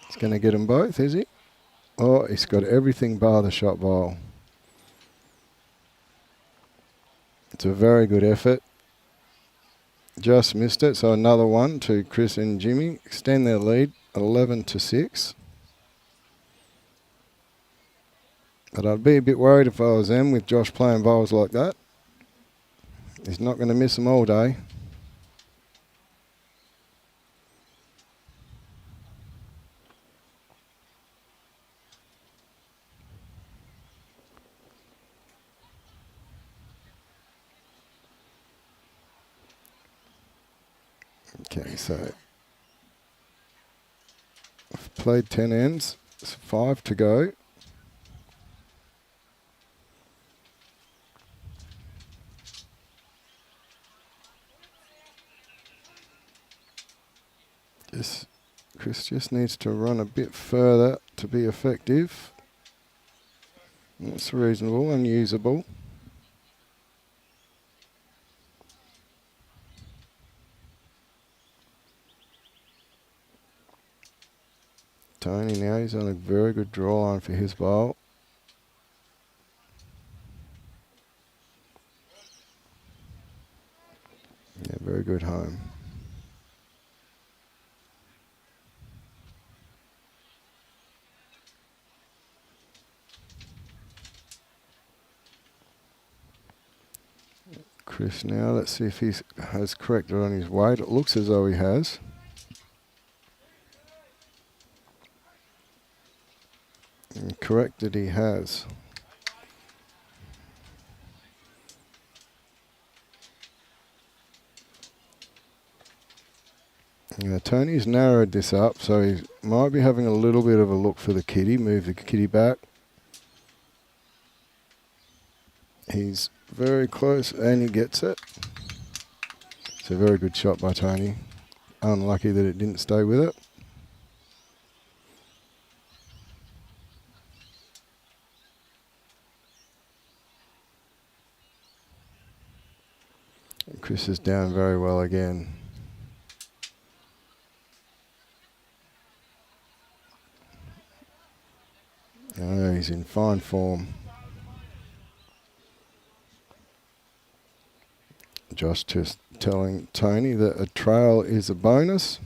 He's going to get them both, is he? Oh, he's got everything bar the shot ball. It's a very good effort. Just missed it, so another one to Chris and Jimmy. Extend their lead, 11-6. But I'd be a bit worried if I was them with Josh playing bowls like that. He's not going to miss them all day. Okay, so I've played 10 ends. There's 5 to go. Chris just needs to run a bit further to be effective. That's reasonable and usable. Tony now, he's on a very good draw line for his bowl. Yeah, very good home. Chris now, let's see if he has corrected on his weight. It looks as though he has. And corrected he has. Yeah, Tony's narrowed this up, so he might be having a little bit of a look for the kitty. Move the kitty back. He's very close and he gets it. It's a very good shot by Tony. Unlucky that it didn't stay with it. And Chris is down very well again. Oh, he's in fine form. Josh just telling Tony that a trail is a bonus.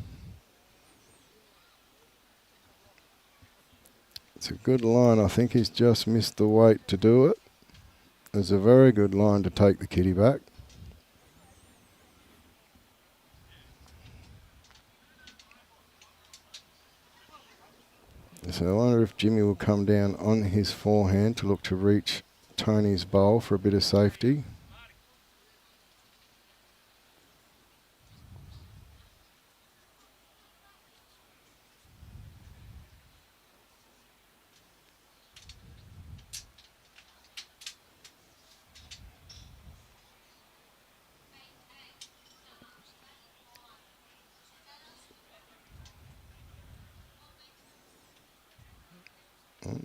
It's a good line. I think he's just missed the weight to do it. It's a very good line to take the kitty back. So I wonder if Jimmy will come down on his forehand to look to reach Tony's bowl for a bit of safety.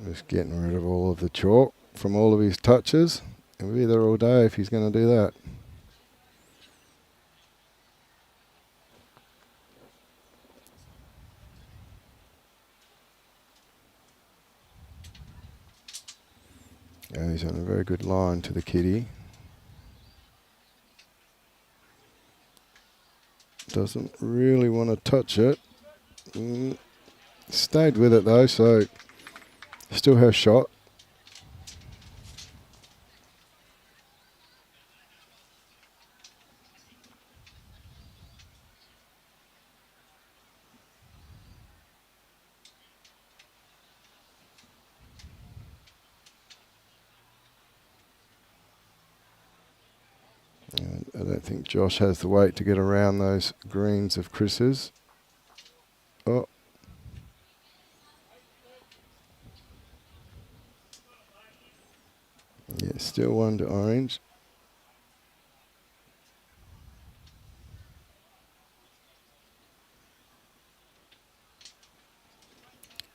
Just getting rid of all of the chalk from all of his touches. He'll be there all day if he's going to do that. Yeah, he's on a very good line to the kitty. Doesn't really want to touch it. Stayed with it though, so still has shot. And I don't think Josh has the weight to get around those greens of Chris's. Oh. Yeah, still one to orange.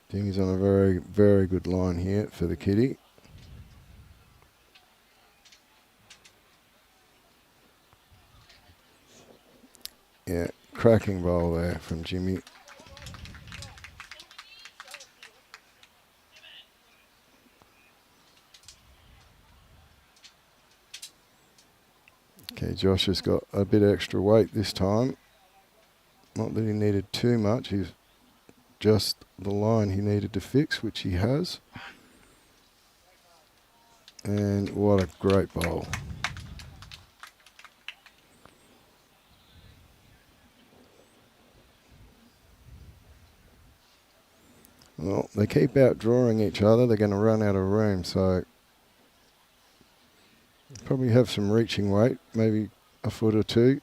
I think he's on a very, very good line here for the kitty. Yeah, cracking bowl there from Jimmy. Okay, Josh has got a bit extra weight this time. Not that he needed too much. He's just the line he needed to fix, which he has. And what a great bowl. Well, they keep outdrawing each other. They're going to run out of room, so probably have some reaching weight, maybe a foot or two.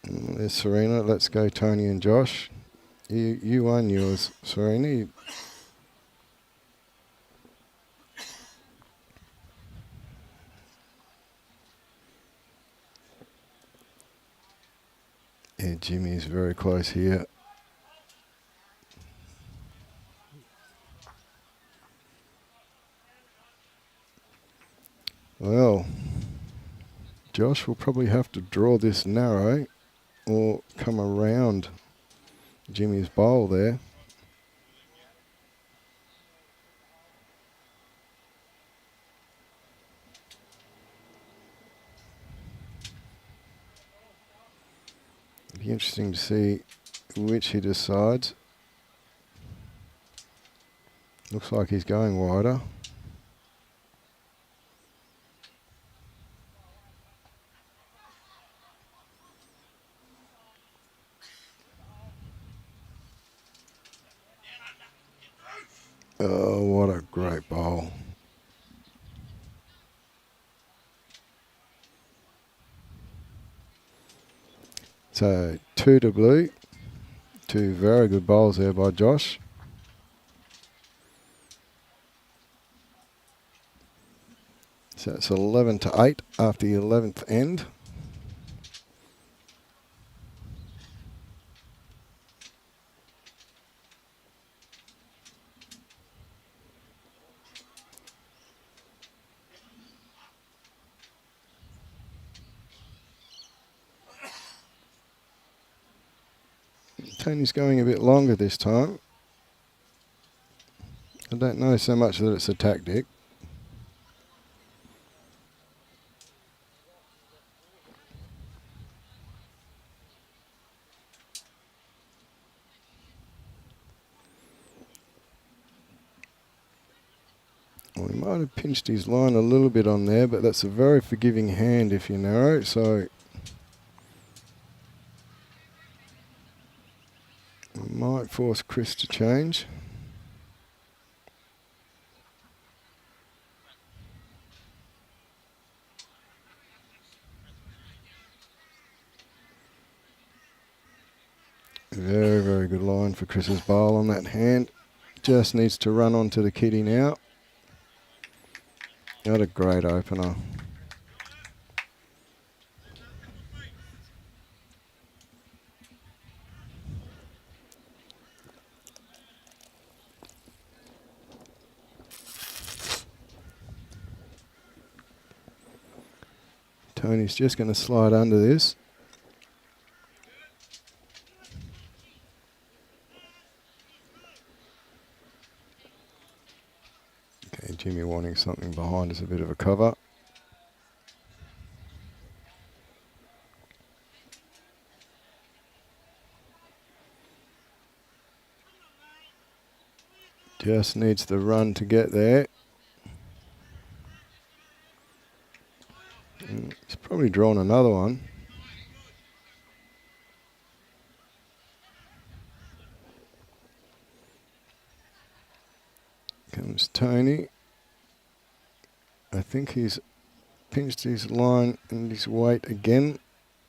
There's Serena. Let's go, Tony and Josh. You won yours, Serena. Yeah, Jimmy is very close here. Well, Josh will probably have to draw this narrow or come around Jimmy's bowl there. It'll be interesting to see which he decides. Looks like he's going wider. Oh, what a great bowl. So 2 to blue. 2 very good bowls there by Josh. So it's 11 to 8 after the 11th end. Tony's going a bit longer this time. I don't know so much that it's a tactic. Well, he might have pinched his line a little bit on there, but that's a very forgiving hand if you narrow, so it might force Chris to change. Very, very good line for Chris's bowl on that hand. Just needs to run onto the kitty now. What a great opener. Tony's just going to slide under this. Okay, Jimmy wanting something behind is a bit of a cover. Just needs the run to get there. He's probably drawn another one. Comes Tony. I think he's pinched his line and his weight again.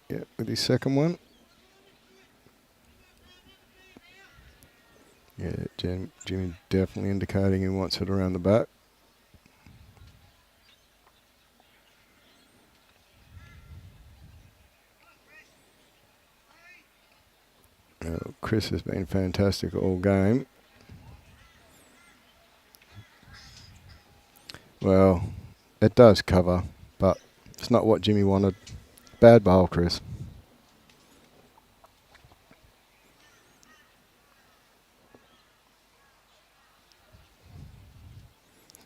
Yeah, with his second one. Yeah, Jimmy definitely indicating he wants it around the back. Chris has been fantastic all game. Well, it does cover, but it's not what Jimmy wanted. Bad bowl, Chris.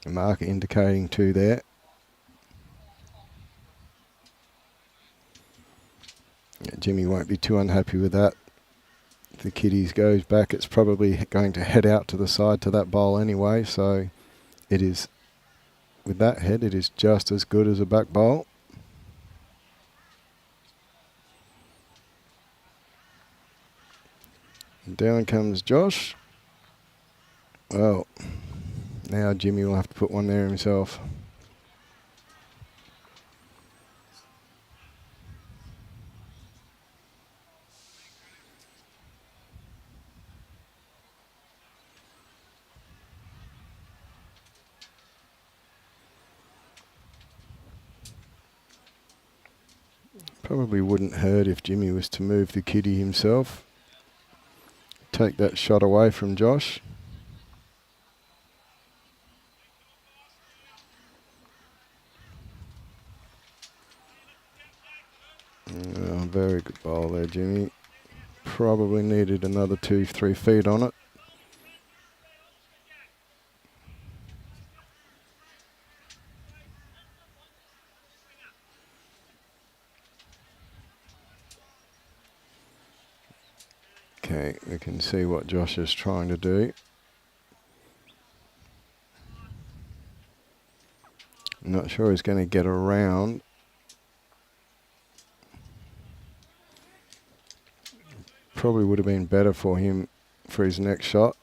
The marker indicating 2 there. Yeah, Jimmy won't be too unhappy with that. If the kiddies goes back, it's probably going to head out to the side to that bowl anyway, so it is, with that head, it is just as good as a back bowl. And down comes Josh. Well, now Jimmy will have to put one there himself. Probably wouldn't hurt if Jimmy was to move the kitty himself. Take that shot away from Josh. Very good bowl there, Jimmy. Probably needed another 2-3 feet on it. Okay, we can see what Josh is trying to do. I'm not sure he's going to get around. Probably would have been better for him for his next shot.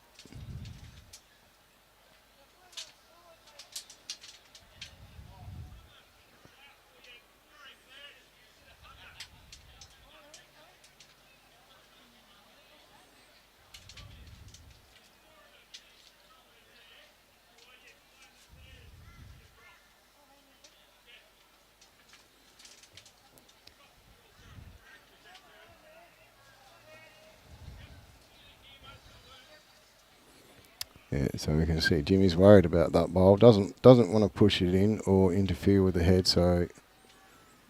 Yeah, so we can see Jimmy's worried about that bowl. Doesn't want to push it in or interfere with the head, so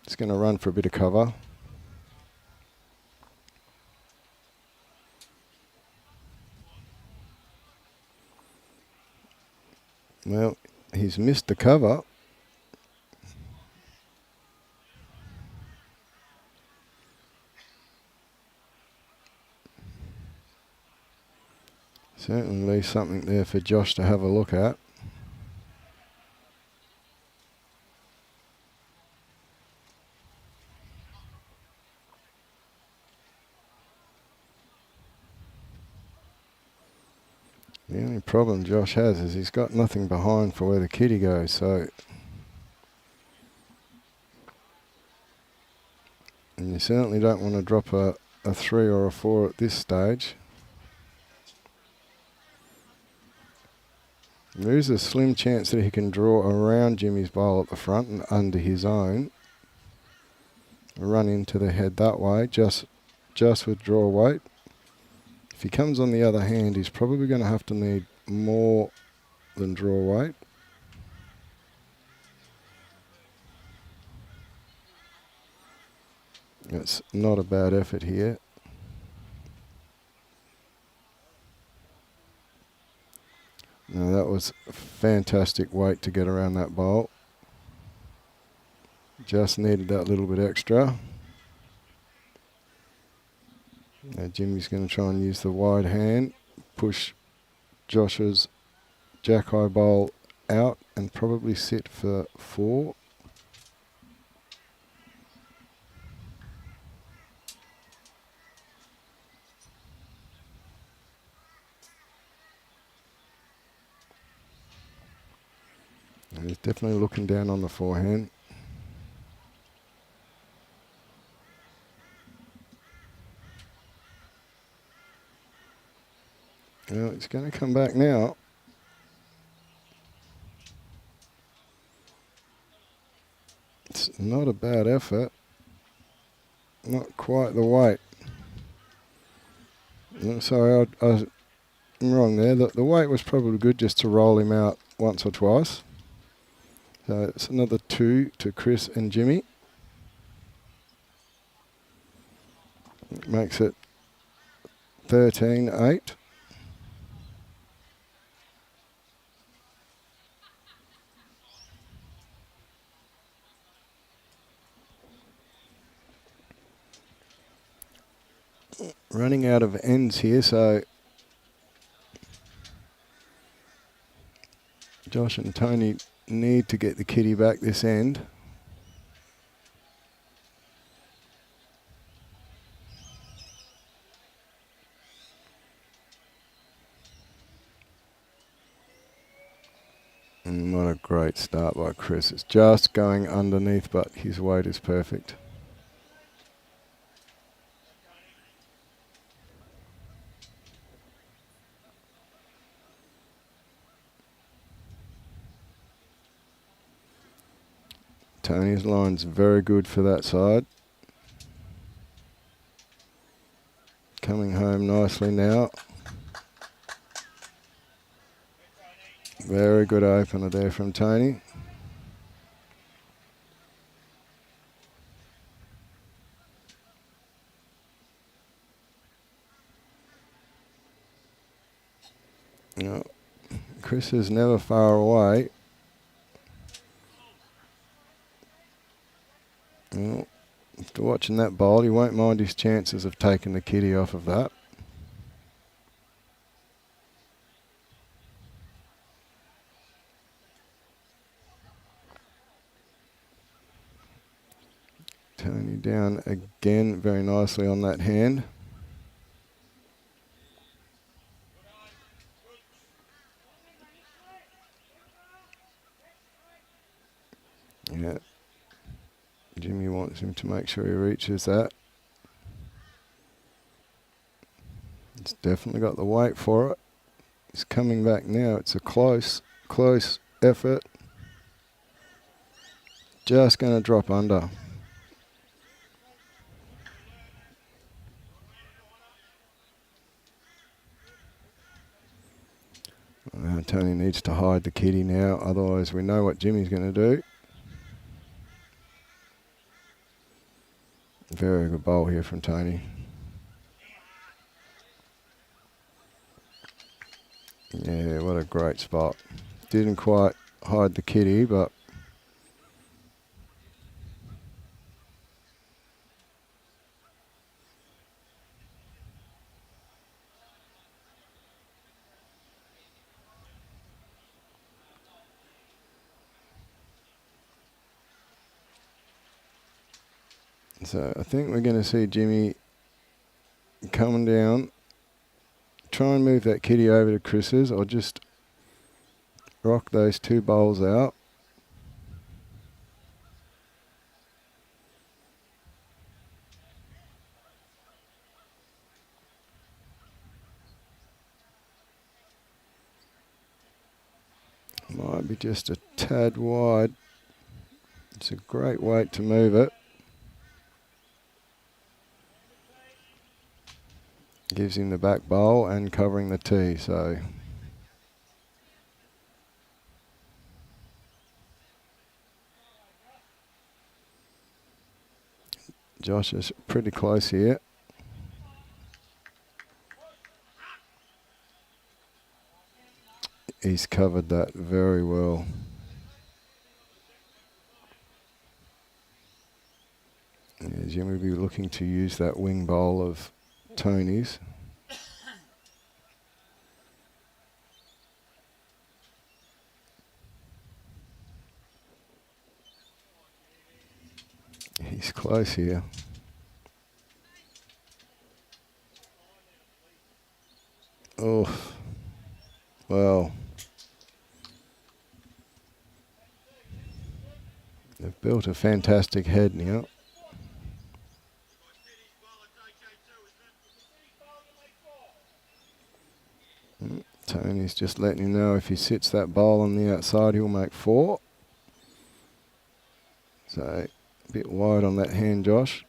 it's going to run for a bit of cover. Well, he's missed the cover. Certainly leaves something there for Josh to have a look at. The only problem Josh has is he's got nothing behind for where the kitty goes, so... And you certainly don't want to drop a 3 or a 4 at this stage. There is a slim chance that he can draw around Jimmy's bowl at the front and under his own. Run into the head that way, just with draw weight. If he comes on the other hand, he's probably going to have to need more than draw weight. It's not a bad effort here. No, that was fantastic weight to get around that bowl. Just needed that little bit extra. Now Jimmy's going to try and use the wide hand, push Josh's jack-high bowl out and probably sit for 4. And he's definitely looking down on the forehand. Well, it's going to come back now. It's not a bad effort. Not quite the weight. No, sorry, I'm wrong there. The weight was probably good just to roll him out once or twice. So it's another 2 to Chris and Jimmy. It makes it 13-8. Running out of ends here, so Josh and Tony need to get the kitty back this end. And what a great start by Chris. It's just going underneath, but his weight is perfect. Tony's line's very good for that side. nicely now. Very good opener there from Tony. No, Chris is never far away. Well, after watching that bowl, he won't mind his chances of taking the kitty off of that. Tony down again very nicely on that hand. Yeah. Jimmy wants him to make sure he reaches that. It's definitely got the weight for it. He's coming back now. It's a close effort. Just going to drop under. Tony needs to hide the kitty now, otherwise we know what Jimmy's going to do. Very good bowl here from Tony. Yeah, what a great spot. Didn't quite hide the kitty, but so I think we're going to see Jimmy coming down. Try and move that kitty over to Chris's, or just rock those two bowls out. Might be just a tad wide. It's a great weight to move it. Gives him the back bowl and covering the tee, so Josh is pretty close here. He's covered that very well. Yeah, Jimmy will be looking to use that wing bowl of Tony's. He's close here. Oh, well. They've built a fantastic head now. Tony's just letting him know if he sits that bowl on the outside, he'll make 4. So, a bit wide on that hand, Josh.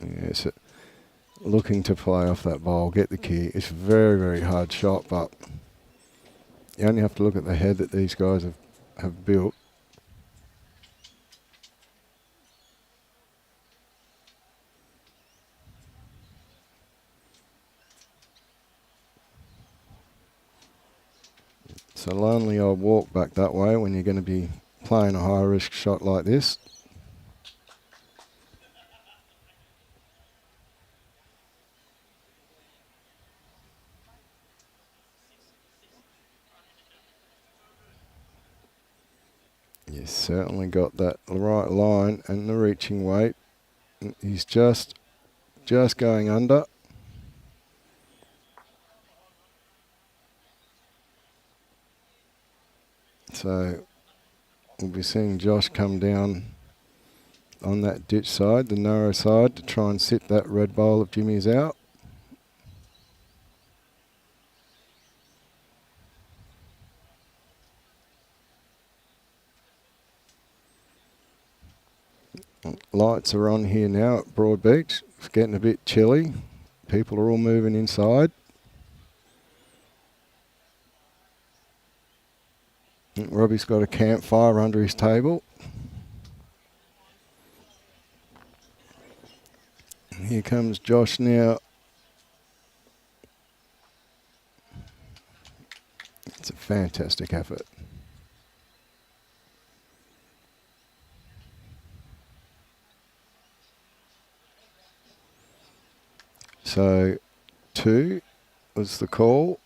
Yeah, so looking to play off that bowl, get the key. It's a very, very hard shot, but you only have to look at the head that these guys have built. It's a lonely old walk back that way when you're going to be playing a high risk shot like this. You certainly got that right line and the reaching weight. He's just going under. So we'll be seeing Josh come down on that ditch side, the narrow side, to try and sit that red bowl of Jimmy's out. Lights are on here now at Broadbeach. It's getting a bit chilly. People are all moving inside. Robbie's got a campfire under his table. Here comes Josh now. It's a fantastic effort. So 2 was the call.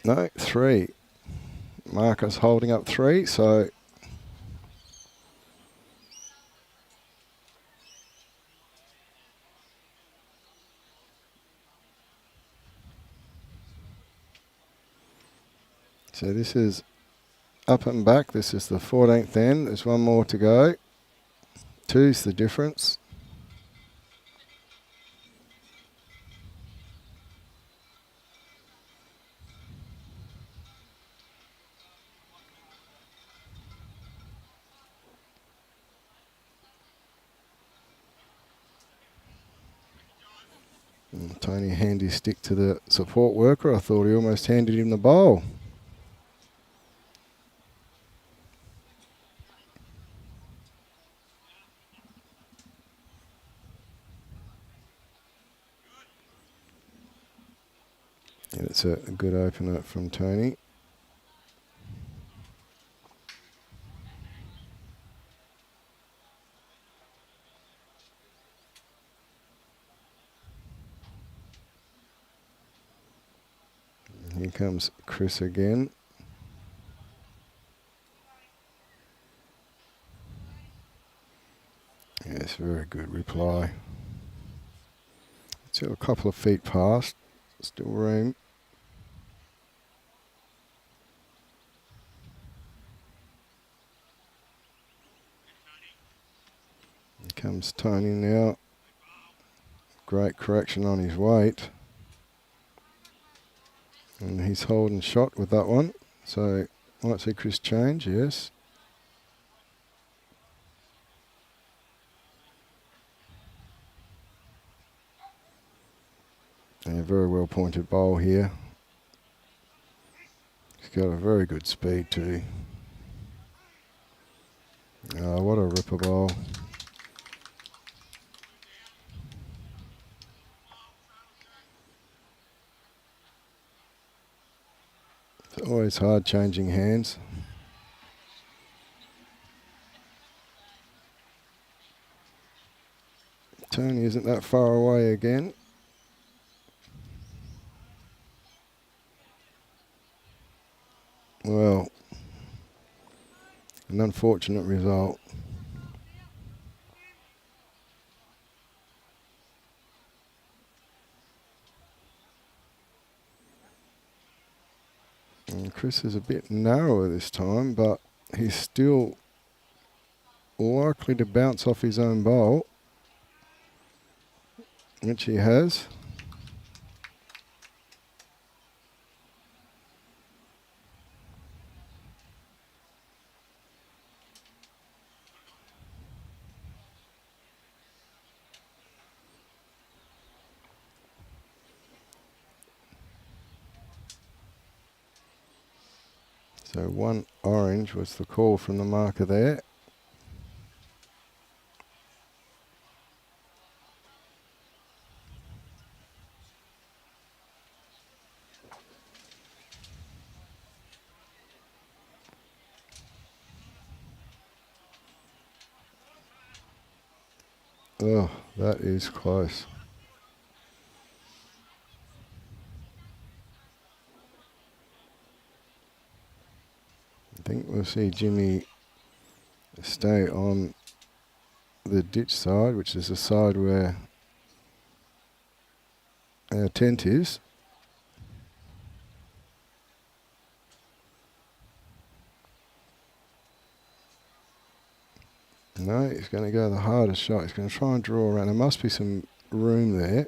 No, 3. Marcus holding up 3, so this is up and back. This is the 14th end. There's one more to go. 2's the difference. And Tony handed his stick to the support worker. I thought he almost handed him the bowl. And it's a good opener from Tony. Here comes Chris again. Yes, very good reply. Still a couple of feet past. Still room. Here comes Tony now. Great correction on his weight. And he's holding shot with that one. So might see Chris change, yes. And a very well pointed bowl here. He's got a very good speed too. Oh, what a ripper bowl. It's always hard changing hands. Tony isn't that far away again. Well, an unfortunate result. And Chris is a bit narrower this time, but he's still likely to bounce off his own bowl, which he has. So 1 orange was the call from the marker there. Oh, that is close. I think we'll see Jimmy stay on the ditch side, which is the side where our tent is. No, he's going to go the hardest shot. He's going to try and draw around. There must be some room there.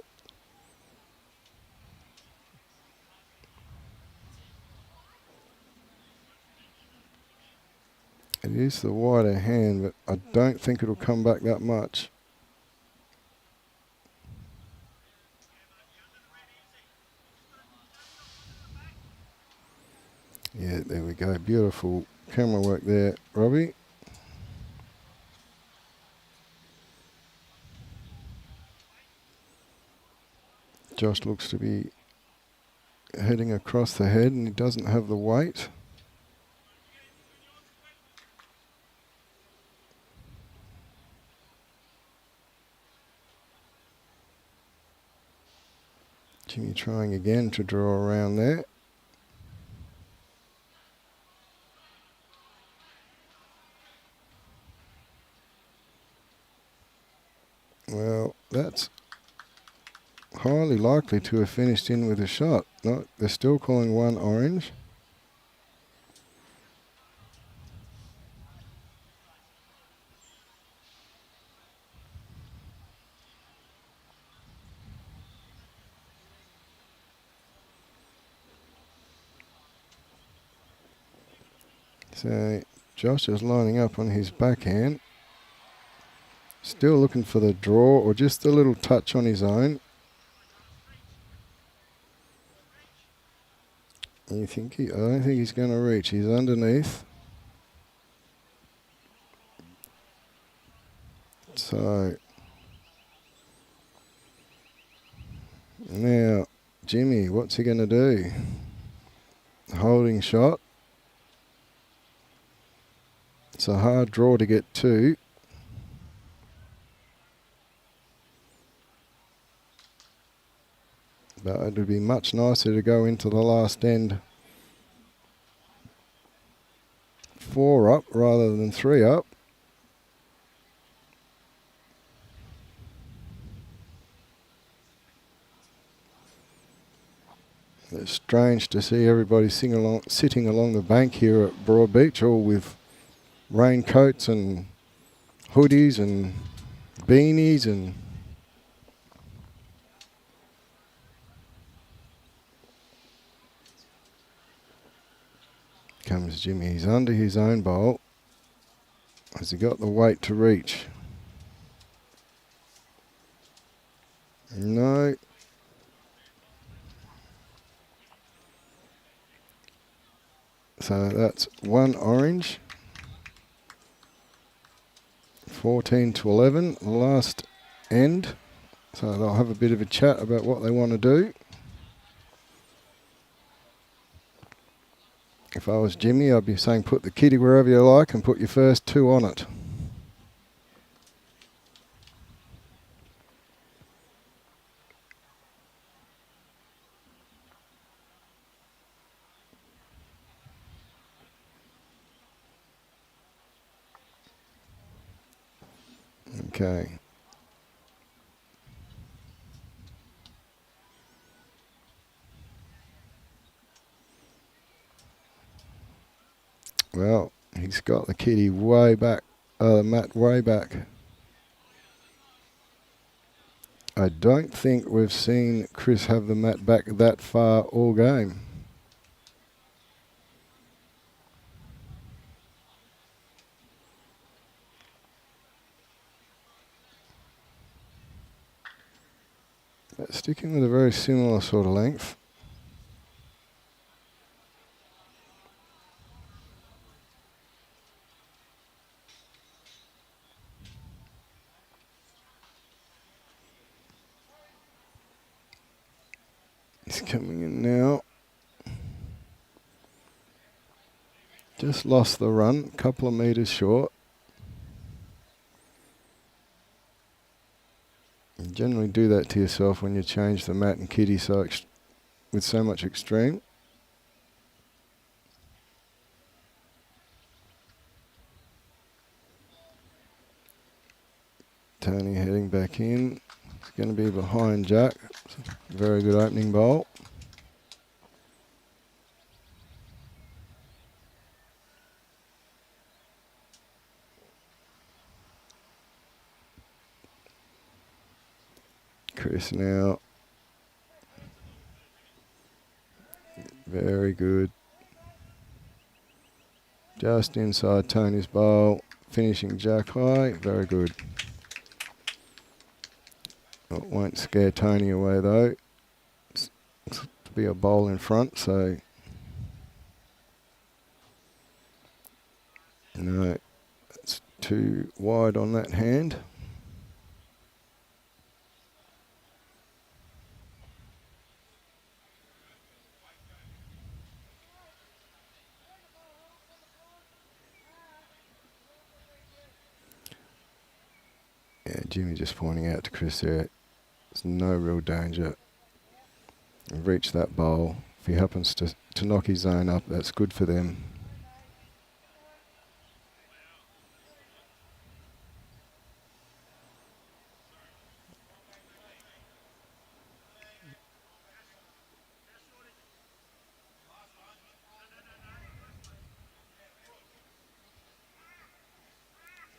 It is the wider hand, but I don't think it'll come back that much. Yeah, there we go. Beautiful camera work there, Robbie. Josh looks to be heading across the head and he doesn't have the weight. Jimmy trying again to draw around there. Well, that's highly likely to have finished in with a shot. No, they're still calling one orange. So Josh is lining up on his backhand. Still looking for the draw or just a little touch on his own. I don't think he's going to reach. He's underneath. So now Jimmy, what's he going to do? Holding shot. It's a hard draw to get to. But it would be much nicer to go into the last end 4 up rather than 3 up. It's strange to see everybody sitting along the bank here at Broadbeach, all with raincoats and hoodies and beanies and comes Jimmy. He's under his own bowl. Has he got the weight to reach? No. So that's one orange. 14 to 11, the last end. So they'll have a bit of a chat about what they want to do. If I was Jimmy, I'd be saying put the kitty wherever you like and put your first 2 on it. Okay. Well, he's got the kitty way back, the mat way back. I don't think we've seen Chris have the mat back that far all game. But sticking with a very similar sort of length. He's coming in now. Just lost the run, a couple of metres short. You generally do that to yourself when you change the mat and kitty with so much extreme. Tony heading back in. It's going to be behind Jack. Very good opening bowl. Chris now. Very good. Just inside Tony's bowl. Finishing jack high. Very good. It won't scare Tony away though. It's to be a bowl in front, so no, it's too wide on that hand. Yeah, Jimmy just pointing out to Chris there, there's no real danger. Reach that bowl. If he happens to knock his zone up, that's good for them.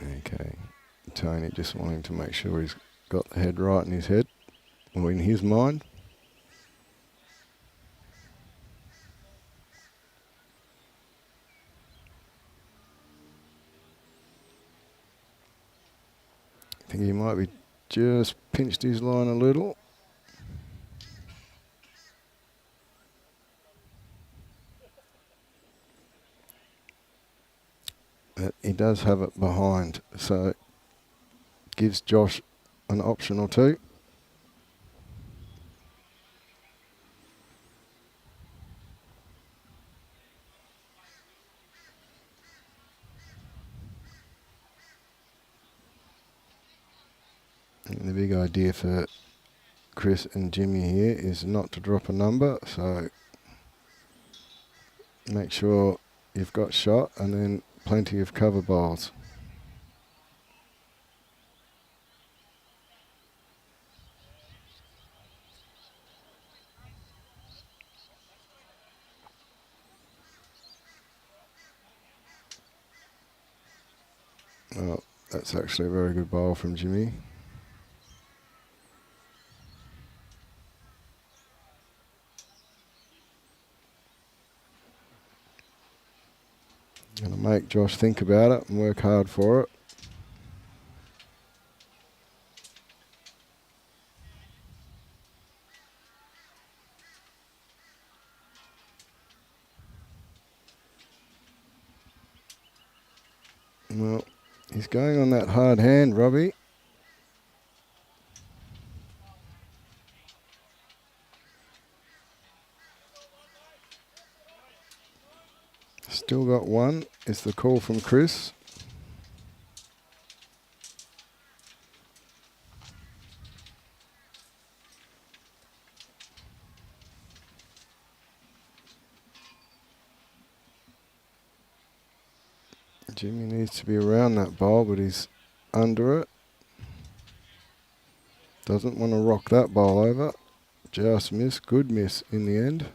Okay, Tony just wanting to make sure he's got the head right in his head, or in his mind. I think he might be just pinched his line a little. But he does have it behind, so it gives Josh an option or two. And the big idea for Chris and Jimmy here is not to drop a number, so make sure you've got shot and then plenty of cover bowls. Well, that's actually a very good bowl from Jimmy. Going to make Josh think about it and work hard for it. Well, he's going on that hard hand, Robbie. Still got one. It's the call from Chris. Jimmy needs to be around that bowl, but he's under it. Doesn't want to rock that bowl over. Just miss. Good miss in the end.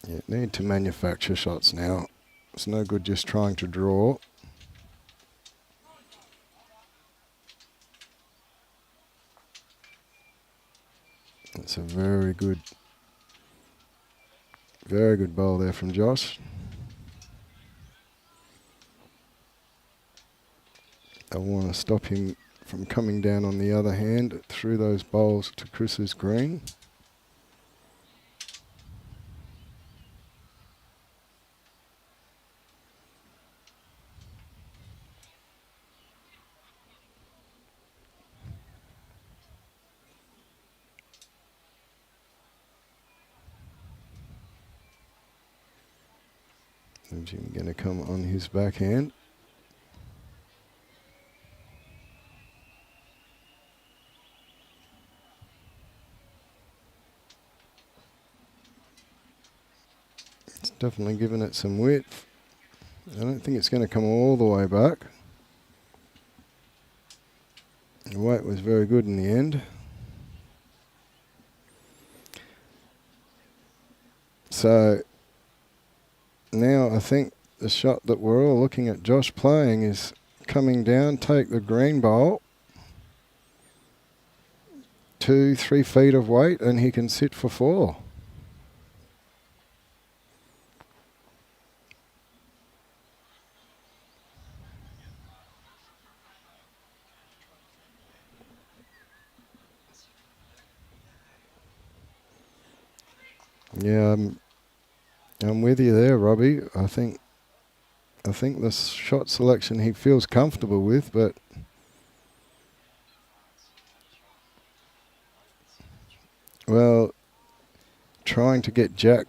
Yeah, need to manufacture shots now. It's no good just trying to draw. That's a very good bowl there from Josh. I want to stop him from coming down on the other hand through those bowls to Chris's green. And Jimmy going to come on his backhand. It's definitely given it some width. I don't think it's going to come all the way back. The weight was very good in the end. So now I think the shot that we're all looking at Josh playing is coming down, take the green bowl, 2-3 feet of weight, and he can sit for 4. Yeah, I'm with you there, Robbie. I think the shot selection he feels comfortable with, but well, trying to get jack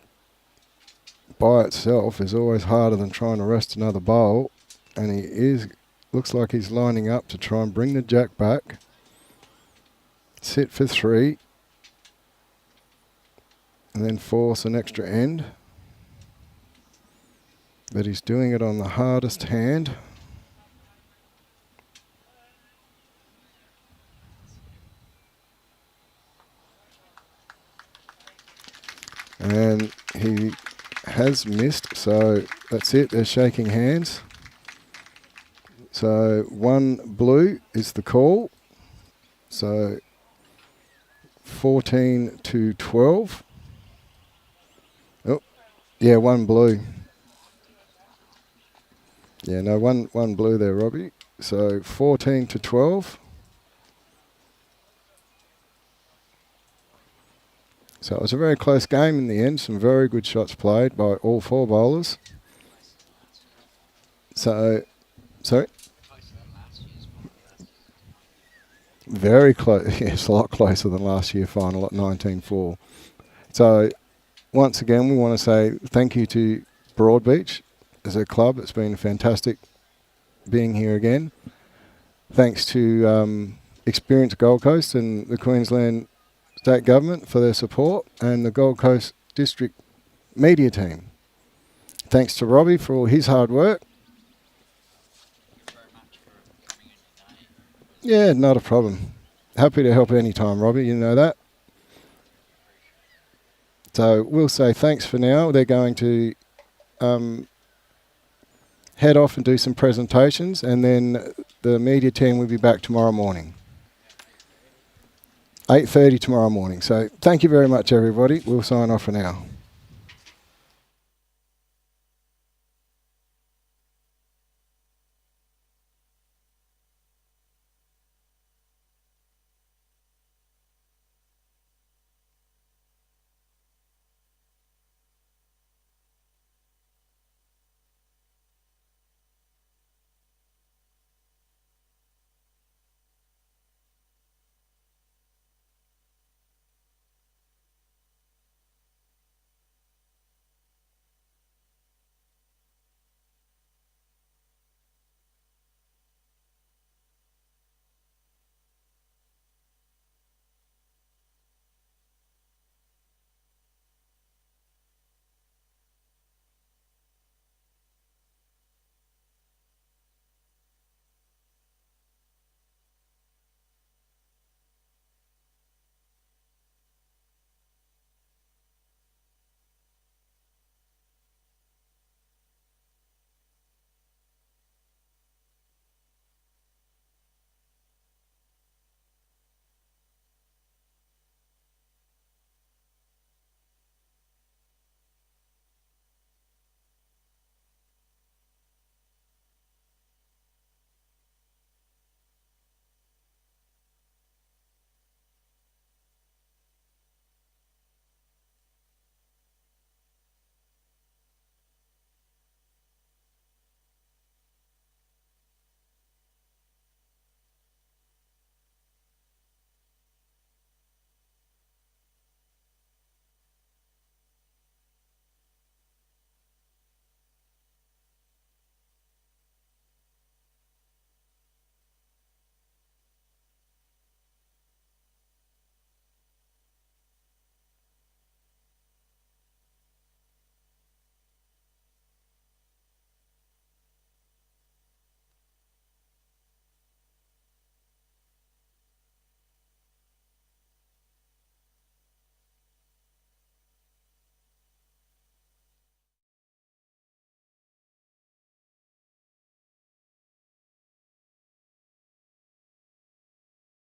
by itself is always harder than trying to rest another bowl, and looks like he's lining up to try and bring the jack back, sit for 3, and then force an extra end. But he's doing it on the hardest hand. And he has missed, so that's it. They're shaking hands. So 1 blue is the call. So 14-12. Oh, yeah, 1 blue. Yeah, no, one blue there, Robbie. So 14-12. So it was a very close game in the end. Some very good shots played by all 4 bowlers. So, sorry? Very close. Yes, a lot closer than last year's final at 19-4. So once again, we want to say thank you to Broadbeach as a club. It's been fantastic being here again. Thanks to Experience Gold Coast and the Queensland State Government for their support, and the Gold Coast District Media Team. Thanks to Robbie for all his hard work. Yeah, not a problem. Happy to help anytime, Robbie, you know that. So we'll say thanks for now. They're going to head off and do some presentations, and then the media team will be back tomorrow morning. 8:30 tomorrow morning. So thank you very much, everybody. We'll sign off for now.